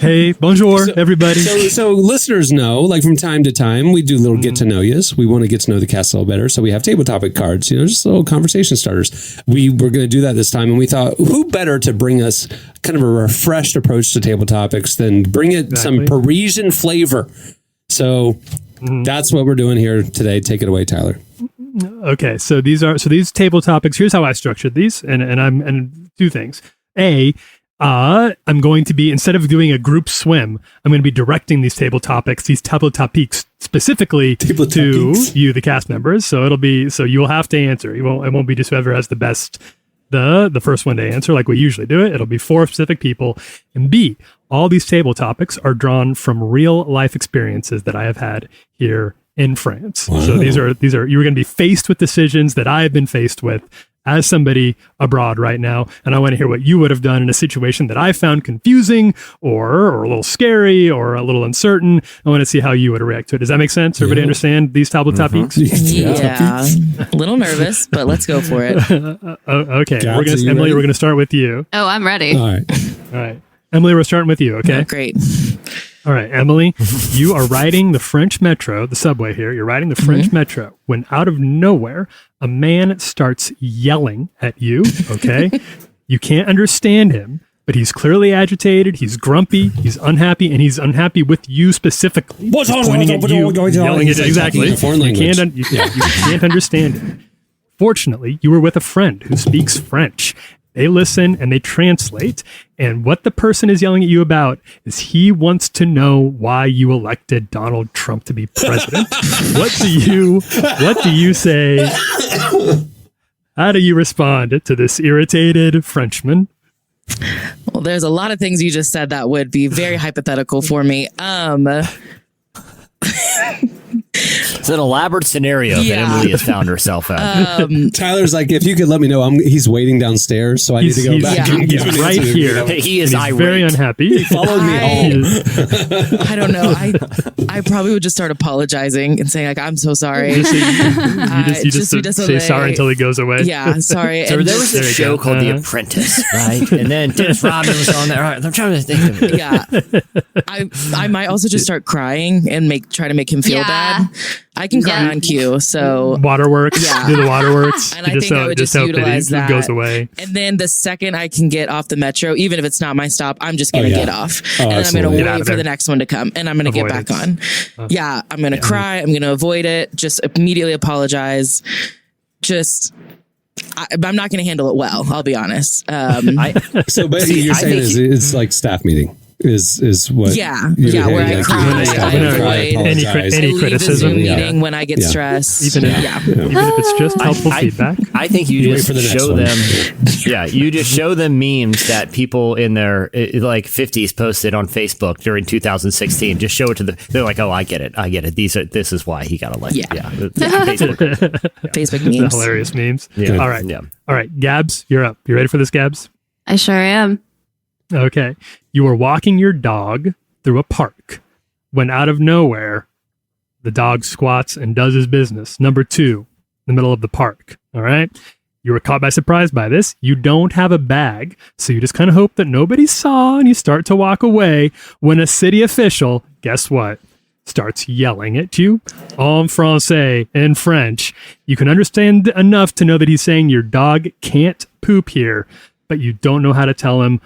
Hey, bonjour, everybody.
So listeners know, like from time to time, we do little get to know yous. We want to get to know the cast a little better. So we have table topic cards, just little conversation starters. We were going to do that this time. And we thought, who better to bring us kind of a refreshed approach to table topics than bring it some Parisian flavor. So that's what we're doing here today. Take it away, Tyler.
Okay, so these table topics. Here's how I structured these, and two things. I'm going to be, instead of doing a group swim, I'm going to be directing these table topics specifically to you, the cast members. So you'll have to answer. It won't be just whoever has the best, the first one to answer like we usually do it. It'll be 4 specific people. And B, all these table topics are drawn from real life experiences that I have had here in France. Wow. So these are you're going to be faced with decisions that I have been faced with as somebody abroad right now, and I want to hear what you would have done in a situation that I found confusing or a little scary or a little uncertain. I want to see how you would react to it. Does that make sense? Everybody understand these table topics?
Yeah, a little nervous, but let's go for it.
Okay, Emily, we're going to start with you.
Oh, I'm ready.
All right. Emily, we're starting with you, okay?
Oh, great.
All right, Emily, you are riding the French metro, the subway here. You're riding the French metro when out of nowhere, a man starts yelling at you, okay? You can't understand him, but he's clearly agitated, he's grumpy, he's unhappy, and he's unhappy with you specifically. He's pointing at you, yelling at you. Exactly. You can't understand him. Fortunately, you were with a friend who speaks French. They listen and they translate. And what the person is yelling at you about is he wants to know why you elected Donald Trump to be president. What do you say? How do you respond to this irritated Frenchman?
Well, there's a lot of things you just said that would be very hypothetical for me.
It's an elaborate scenario that Emily has found herself at.
Tyler's like, if you could let me know, he's waiting downstairs, so I need to go back.
He's right here.
He is
very unhappy.
He followed me home.
I don't know. I probably would just start apologizing and saying like, I'm so sorry.
You just say sorry until he goes away.
Yeah, sorry.
So there was a show called The Apprentice, right? And then Dennis Rodman was on there. All right, I'm trying to think of it.
Yeah. I might also just start crying and try to make him feel bad. I can cry on cue, so
waterworks. Do the waterworks,
and I think I would just utilize that.
Goes away,
and then the second I can get off the metro, even if it's not my stop, I'm just gonna get off, and I'm gonna wait for the next one to come, and I'm gonna get back on. I'm gonna cry. I'm gonna avoid it. Just immediately apologize. I'm not gonna handle it well. I'll be honest.
So basically, you're saying it's like staff meeting. Is what
where I cry,
any criticism
meeting when I get stressed,
even if it's just helpful feedback.
I think you just show them you just show them memes that people in their like 50s posted on Facebook during 2016. Just show it to they're like, oh, I get it, this is why he got elected.
Facebook memes,
hilarious memes. All right, Gabs, you're up. You ready for this, Gabs?
I sure am.
Okay. You were walking your dog through a park when out of nowhere, the dog squats and does his business. Number 2, in the middle of the park. All right. You were caught by surprise by this. You don't have a bag. So you just kind of hope that nobody saw and you start to walk away when a city official, guess what? Starts yelling at you en français in French. You can understand enough to know that he's saying your dog can't poop here, but you don't know how to tell him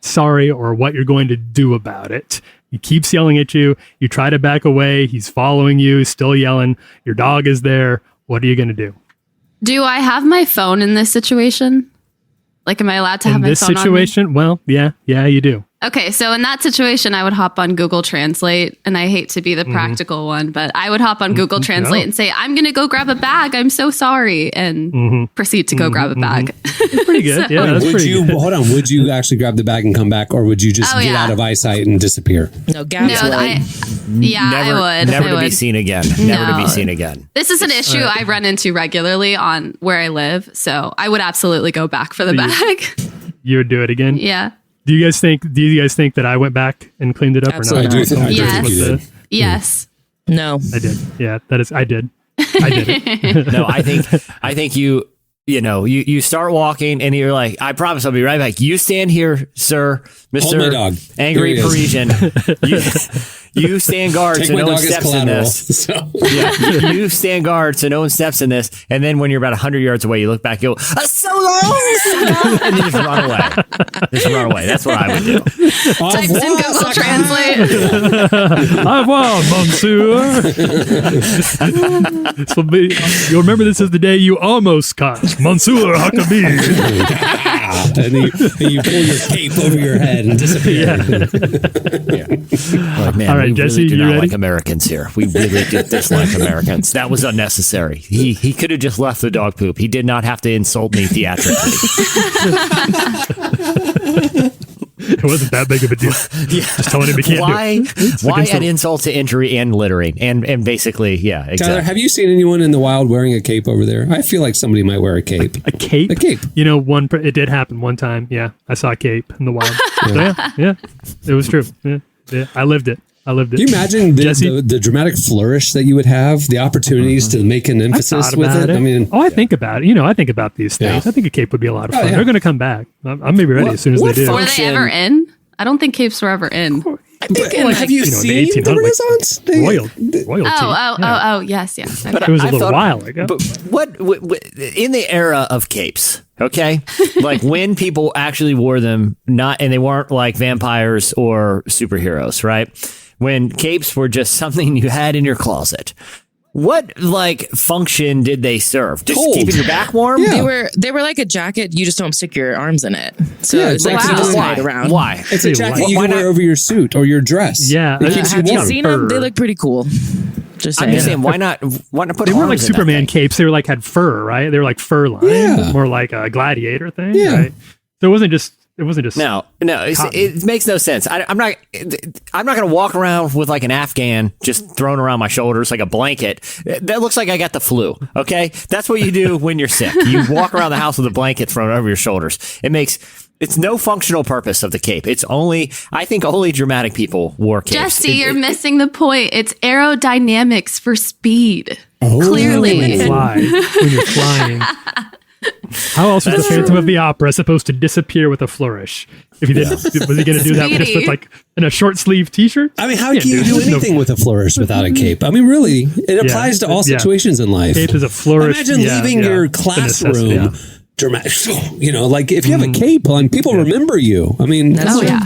sorry or what you're going to do about it. He keeps yelling at you. You try to back away. He's following you. He's still yelling. Your dog is there. What are you going to do?
Do I have my phone in this situation? Like, am I allowed to have my phone on me?
In this situation? Well, yeah, you do.
Okay, so in that situation, I would hop on Google Translate, and I hate to be the practical one, but I would hop on Google Translate and say, I'm going to go grab a bag. I'm so sorry. And proceed to go grab a bag.
Pretty good.
So,
yeah, that's pretty good.
Hold on. Would you actually grab the bag and come back, or would you just get out of eyesight and disappear?
No, Gabs would.
I would.
Never to be seen again. Never to be seen again.
This is an issue I run into regularly on where I live, so I would absolutely go back for the bag.
You would do it again?
Yeah.
Do you guys think that I went back and cleaned it up
Absolutely.
or not?
I do think you did.
Yes.
No,
I did. Yeah, I did it.
No, I think you start walking and you're like, I promise I'll be right back. You stand here, sir,
Hold my dog.
Mr. Angry
There he is.
Parisian. You stand guard
Take
so
my
no one
dog as
steps in
collateral.
this.
So.
Yeah, you stand guard so no one steps in this. And then when you're about 100 yards away, you look back, you go, so long, and then just run away. Just run away. That's what I would do.
Types in Google Translate.
Au revoir, monsieur. This will be, you'll remember this is the day you almost caught Monsieur Huckabee.
And you pull your cape over your head and disappear.
Like, man,
All right,
we
Jesse,
really do
you
not
ready?
like Americans here. We really do dislike Americans. That was unnecessary. He could have just left the dog poop. He did not have to insult me theatrically.
It wasn't that big of a deal. Just telling him he can't do it.
Why add insult to injury and littering? And basically, yeah, exactly.
Tyler, have you seen anyone in the wild wearing a cape over there? I feel like somebody might wear a cape.
A cape?
A cape.
You know, it did happen one time. Yeah, I saw a cape in the wild. Yeah, it was true. Yeah, I lived it.
Can you imagine the dramatic flourish that you would have, the opportunities to make an emphasis with it? I mean,
I think about it. I think about these things.
Yeah.
I think a cape would be a lot of fun.
yeah.
They're going to come back. I'm maybe ready as soon as they do.
Were they ever in? I don't think capes were ever in.
I think in,
like, have you
the
seen the
1800s,
Renaissance?
royalty.
Oh, yes.
But
It was a
I
little
thought-
while ago.
But what in the era of capes? Okay, like when people actually wore them, and they weren't like vampires or superheroes, right? When capes were just something you had in your closet. What function did they serve? Just
Cold.
keeping your back warm?
Yeah.
they were like a jacket. You just don't stick your arms in it. So
Yeah,
it's like
exactly.
you just
Why?
tie it around.
Why?
it's a jacket you
Why
can wear
not-
over your suit or your dress.
Yeah,
It keeps you
Have you
warm.
seen them?
Fur.
They look pretty cool. Just
I'm
saying.
just saying, why not put
They weren't
arms
like
in that
Superman
thing?
capes. They were like had fur, right? They were like fur lined,
Yeah.
more like a gladiator thing,
Yeah.
right? So it wasn't just.
No, it makes no sense. I'm not going to walk around with like an Afghan just thrown around my shoulders like a blanket. That looks like I got the flu. Okay, that's what you do when you're sick. You walk around the house with a blanket thrown over your shoulders. It's no functional purpose of the cape. I think only dramatic people wore capes.
Jesse, you're missing the point. It's aerodynamics for speed. Clearly.
When you're flying. How else was the Phantom of the Opera supposed to disappear with a flourish? If he didn't, was he going to do that just with like in a short sleeve T-shirt?
I mean, how can you do anything with a flourish without a cape? I mean, really, it applies to all situations in life.
Cape is a flourish.
Imagine leaving your classroom. Dramatic, like if you have a cape on, people remember you. I mean,
Oh yeah.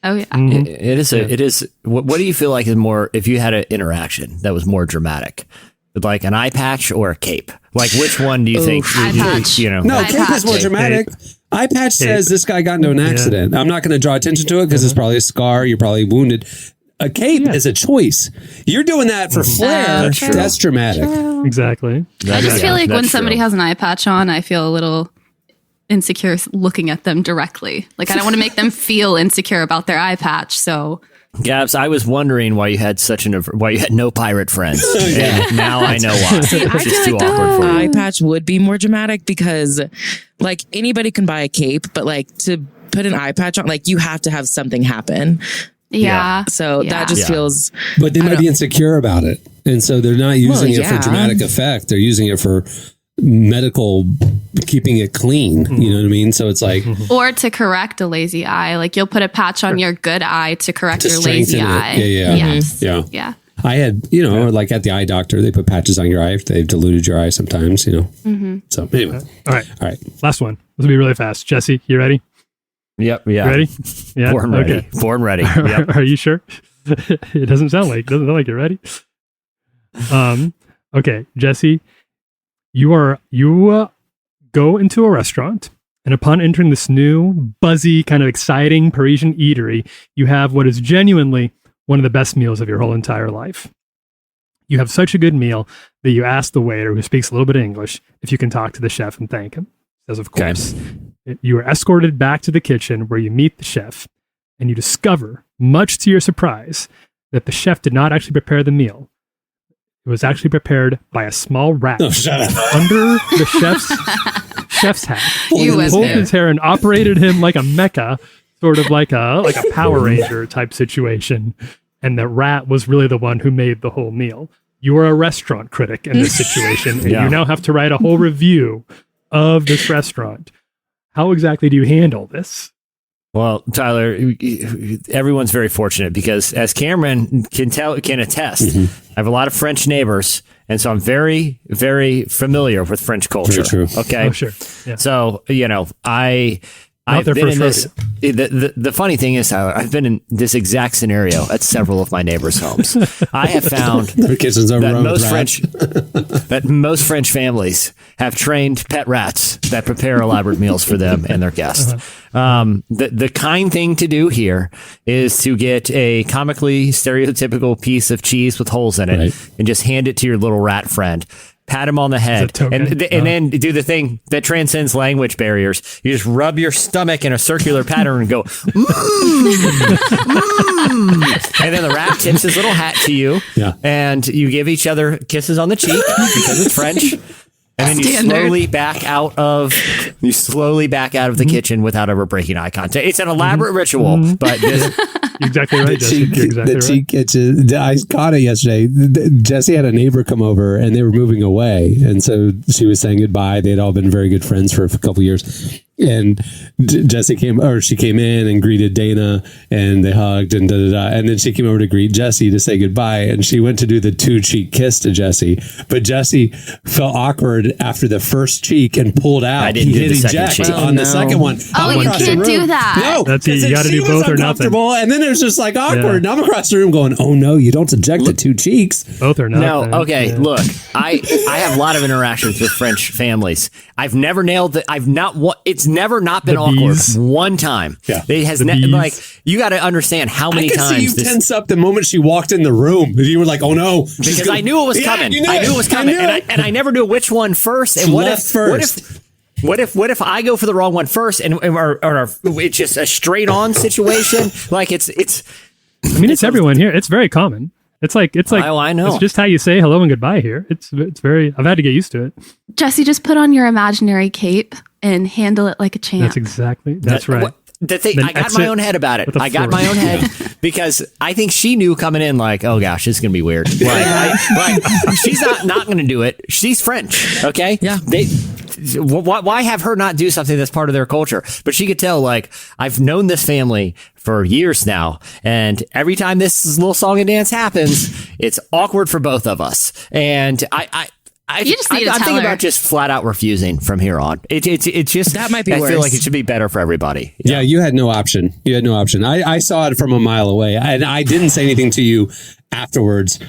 Oh yeah.
It is. What do you feel like is more? If you had an interaction that was more dramatic, like an eye patch or a cape? Like which one do you think?
Eye patch.
No,
Eye
cape is more
patch.
dramatic. Eye patch says this guy got into an accident. I'm not going to draw attention to it because it's probably a scar. You're probably wounded. A cape is a choice. You're doing that for flair. That's dramatic.
Exactly.
I just feel like when
That's
somebody
true.
has an eye patch on, I feel a little insecure looking at them directly. Like I don't want to make them feel insecure about their eye patch. So
Gabs, I was wondering why you had why you had no pirate friends. And now I know why.
I
It's
feel
just too
like
awkward for
the
you.
eye patch would be more dramatic because, like, anybody can buy a cape, but like to put an eye patch on, like you have to have something happen.
yeah.
So that just feels.
But they might be insecure about it. And so they're not using it for
yeah.
dramatic effect. They're using it for medical, keeping it clean. You know what I mean? So it's like
Or to correct a lazy eye. Like you'll put a patch on your good eye to correct
To
your lazy
strengthen it.
eye.
Yeah.
Yes.
Yeah.
Yeah.
I had, like at the eye doctor, they put patches on your eye if they've diluted your eye sometimes, So anyway.
All right.
All right.
Last one. This will be really fast. Jesse, you ready?
Yep. Yeah.
You ready? Yeah.
Born ready.
Okay.
Born ready. Yep.
Are you sure? It doesn't sound like you're ready. Okay, Jesse, you go into a restaurant, and upon entering this new, buzzy, kind of exciting Parisian eatery, you have what is genuinely one of the best meals of your whole entire life. You have such a good meal that you ask the waiter, who speaks a little bit of English, if you can talk to the chef and thank him. He says, of course. You are escorted back to the kitchen where you meet the chef, and you discover, much to your surprise, that the chef did not actually prepare the meal. It was actually prepared by a small rat
Shut up.
under the chef's hat.
You went
Pulled
there.
his hair and operated him like a mecha, sort of like a Power Ranger type situation. and the rat was really the one who made the whole meal. You are a restaurant critic in this situation, and you now have to write a whole review of this restaurant. How exactly do you handle this?
Well, Tyler, everyone's very fortunate because, as Cameron can attest, I have a lot of French neighbors, and so I'm very, very familiar with French culture.
Very true.
Okay,
Oh, sure. Yeah.
so I've
their
been in
first
this. The funny thing is, Tyler, I've been in this exact scenario at several of my neighbors' homes. I have found
Their kitchen's overrun with rats.
that most French families have trained pet rats that prepare elaborate meals for them and their guests. The kind thing to do here is to get a comically stereotypical piece of cheese with holes in it and just hand it to your little rat friend. Pat him on the head and then do the thing that transcends language barriers. You just rub your stomach in a circular pattern and go, and then the rat tips his little hat to you, and you give each other kisses on the cheek because it's French. And then you slowly back out of the kitchen without ever breaking eye contact. It's an elaborate ritual, but
You're exactly right, Jesse. You're exactly right.
cheek itches. I caught it yesterday. Jesse had a neighbor come over, and they were moving away, and so she was saying goodbye. They'd all been very good friends for a couple years. And she came in and greeted Dana, and they hugged and and then she came over to greet Jesse to say goodbye, and she went to do the 2-cheek kiss to Jesse, but Jesse felt awkward after the first cheek and pulled out.
I didn't do the second cheek.
on the second one.
Oh,
I'm
you
across the
can't do
room.
that.
No,
That's it. You got to
she
do
was
both or nothing.
uncomfortable, and then it was just like awkward. And I'm across the room going, "Oh no, you don't subject the 2 cheeks."
Both or nothing.
No, okay.
Yeah.
Look, I have a lot of interactions with French families. I've never nailed it. It's never not been
The
awkward
bees.
one time.
Yeah.
It has
The bees.
like you got to understand how many
I could
times
see you
this.
tense up the moment she walked in the room. You were like, "Oh no!" she's
Because
gonna-
I knew it was
Yeah,
coming.
you knew
I knew it was coming,
You knew it.
and I never knew which one first. And what
Left
if
first.
What if I go for the wrong one first, and or it's just a straight on situation? Like it's.
I mean, it's everyone here. It's very common. It's like
Oh, I know.
It's just how you say hello and goodbye here. It's very. I've had to get used to it.
Jesse, just put on your imaginary cape and handle it like a champ.
That's right.
The thing,
Then
I got
exit
my own head about it.
with a
I got my
flourish.
own head because I think she knew coming in, like, oh gosh, this is gonna be weird. She's not gonna do it. She's French, okay?
Yeah.
Why have her not do something that's part of their culture? But she could tell, like, I've known this family for years now, and every time this little song and dance happens, it's awkward for both of us. And
You just need to
I'm
tell
thinking
her.
about just flat out refusing from here on. It's just
That might be
I
worse.
feel like it should be better for everybody.
Yeah, you had no option. I saw it from a mile away, and I didn't say anything to you afterwards.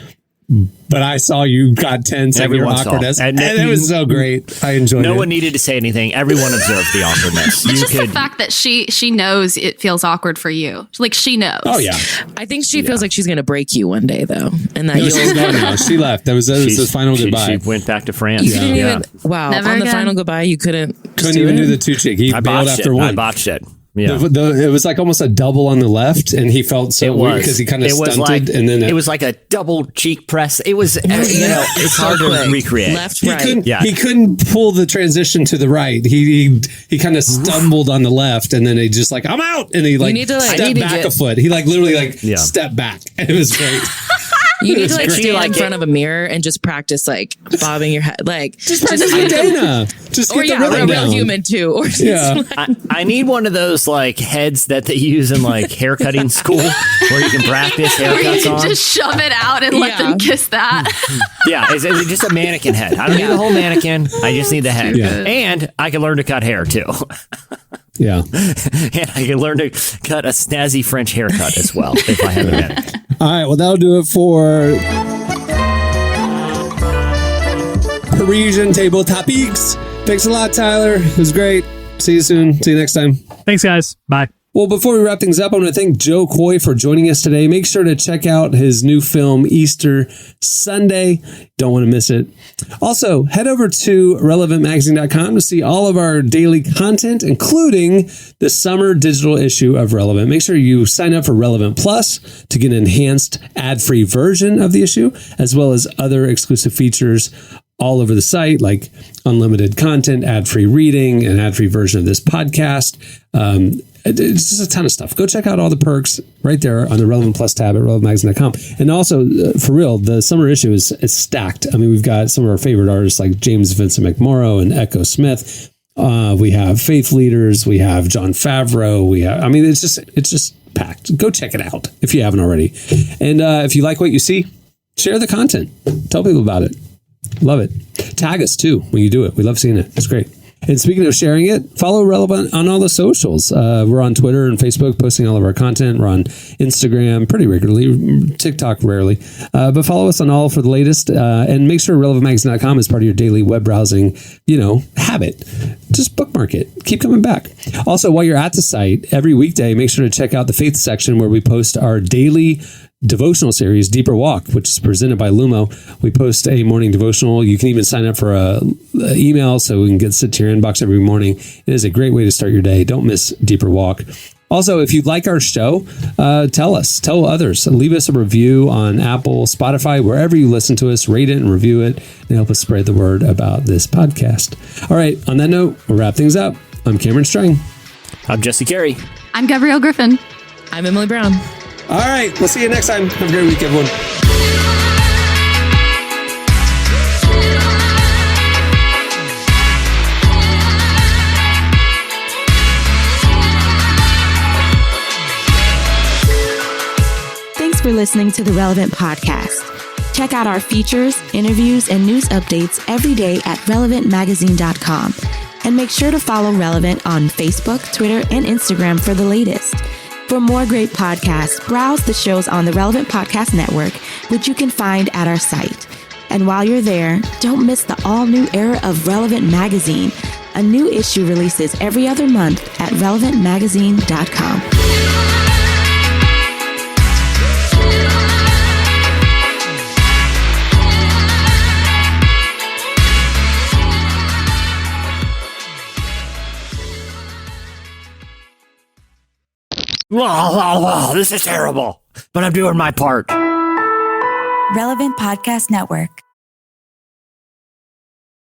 But I saw you got tense and your
Everyone saw.
awkwardness,
And
and it was so great. I enjoyed it.
No one needed to say anything. Everyone observed the awkwardness.
It's just the fact that she knows it feels awkward for you. Like she knows.
Oh yeah,
I think she feels like she's going to break you one day, though, and that
no, she's
you'll.
gone now. She left. That was the final goodbye.
She went back to France.
You didn't even. Wow!
Never
on the
again.
final goodbye, you couldn't. just
Couldn't even
it?
do the 2-cheek. He
I
bailed
botched
after
it.
one.
I botched it. Yeah.
It was like almost a double on the left, and he felt so weird because he kind of stunted,
like,
and then
it was like a double cheek press. It was, it's hard to
quick.
recreate.
Left,
he
right.
couldn't.
Yeah.
He couldn't pull the transition to the right. He kind of stumbled on the left, and then he just like, I'm out, and he like
need to, like-
I need
stepped
to
back
get-
a foot. He like literally like
Yeah.
stepped back. It was great.
You need to like
great.
stand
Like
in
it-
front of a mirror and just practice like bobbing your head, like
Just practice with Dana. Just
or
get
yeah,
the
or a
rhythm
real
down.
human too. Or just,
Yeah.
I need one of those like heads that they use in like haircutting school where you can practice
Where you
haircuts
can
on.
just shove it out and let
Yeah.
them kiss that.
Yeah, it's just a mannequin head. I don't need the whole mannequin. I just need the head.
Yeah.
And I can learn to cut hair too.
Yeah.
And I can learn to cut a snazzy French haircut as well if I have a minute.
All right. Well, that'll do it for Parisian Table Topics. Thanks a lot, Tyler. It was great. See you soon. See you next time.
Thanks, guys. Bye.
Well, before we wrap things up, I want to thank Joe Coy for joining us today. Make sure to check out his new film, Easter Sunday. Don't want to miss it. Also, head over to relevantmagazine.com to see all of our daily content, including the summer digital issue of Relevant. Make sure you sign up for Relevant Plus to get an enhanced ad-free version of the issue, as well as other exclusive features all over the site, like unlimited content, ad-free reading, an ad-free version of this podcast, It's just a ton of stuff. Go check out all the perks right there on the Relevant Plus tab at relevantmagazine.com. And also, for real, the summer issue is stacked. I mean, we've got some of our favorite artists like James Vincent McMorrow and Echo Smith. We have Faith Leaders. We have Jon Favreau. It's just packed. Go check it out if you haven't already. And if you like what you see, share the content. Tell people about it. Love it. Tag us too when you do it. We love seeing it. It's great. And speaking of sharing it, follow Relevant on all the socials. We're on Twitter and Facebook posting all of our content. We're on Instagram pretty regularly, TikTok rarely. But follow us on all for the latest. And make sure relevantmagazine.com is part of your daily web browsing, habit. Just bookmark it. Keep coming back. Also, while you're at the site, every weekday, make sure to check out the faith section where we post our daily devotional series, Deeper Walk, which is presented by Lumo. We post a morning devotional. You can even sign up for a email so we can get sent to your inbox every morning. It is a great way to start your day. Don't miss Deeper Walk. Also, if you like our show, tell others. Leave us a review on Apple, Spotify, wherever you listen to us. Rate it and review it and help us spread the word about this podcast. All right, on that note, we'll wrap things up. I'm Cameron Strang.
I'm Jesse Carey.
I'm Gabrielle Griffin.
I'm Emily Brown.
All right, we'll see you next time. Have a great week, everyone.
Thanks for listening to the Relevant Podcast. Check out our features, interviews, and news updates every day at relevantmagazine.com. And make sure to follow Relevant on Facebook, Twitter, and Instagram for the latest. For more great podcasts, browse the shows on the Relevant Podcast Network, which you can find at our site. And while you're there, don't miss the all-new era of Relevant Magazine. A new issue releases every other month at relevantmagazine.com.
This is terrible, but I'm doing my part.
Relevant Podcast Network.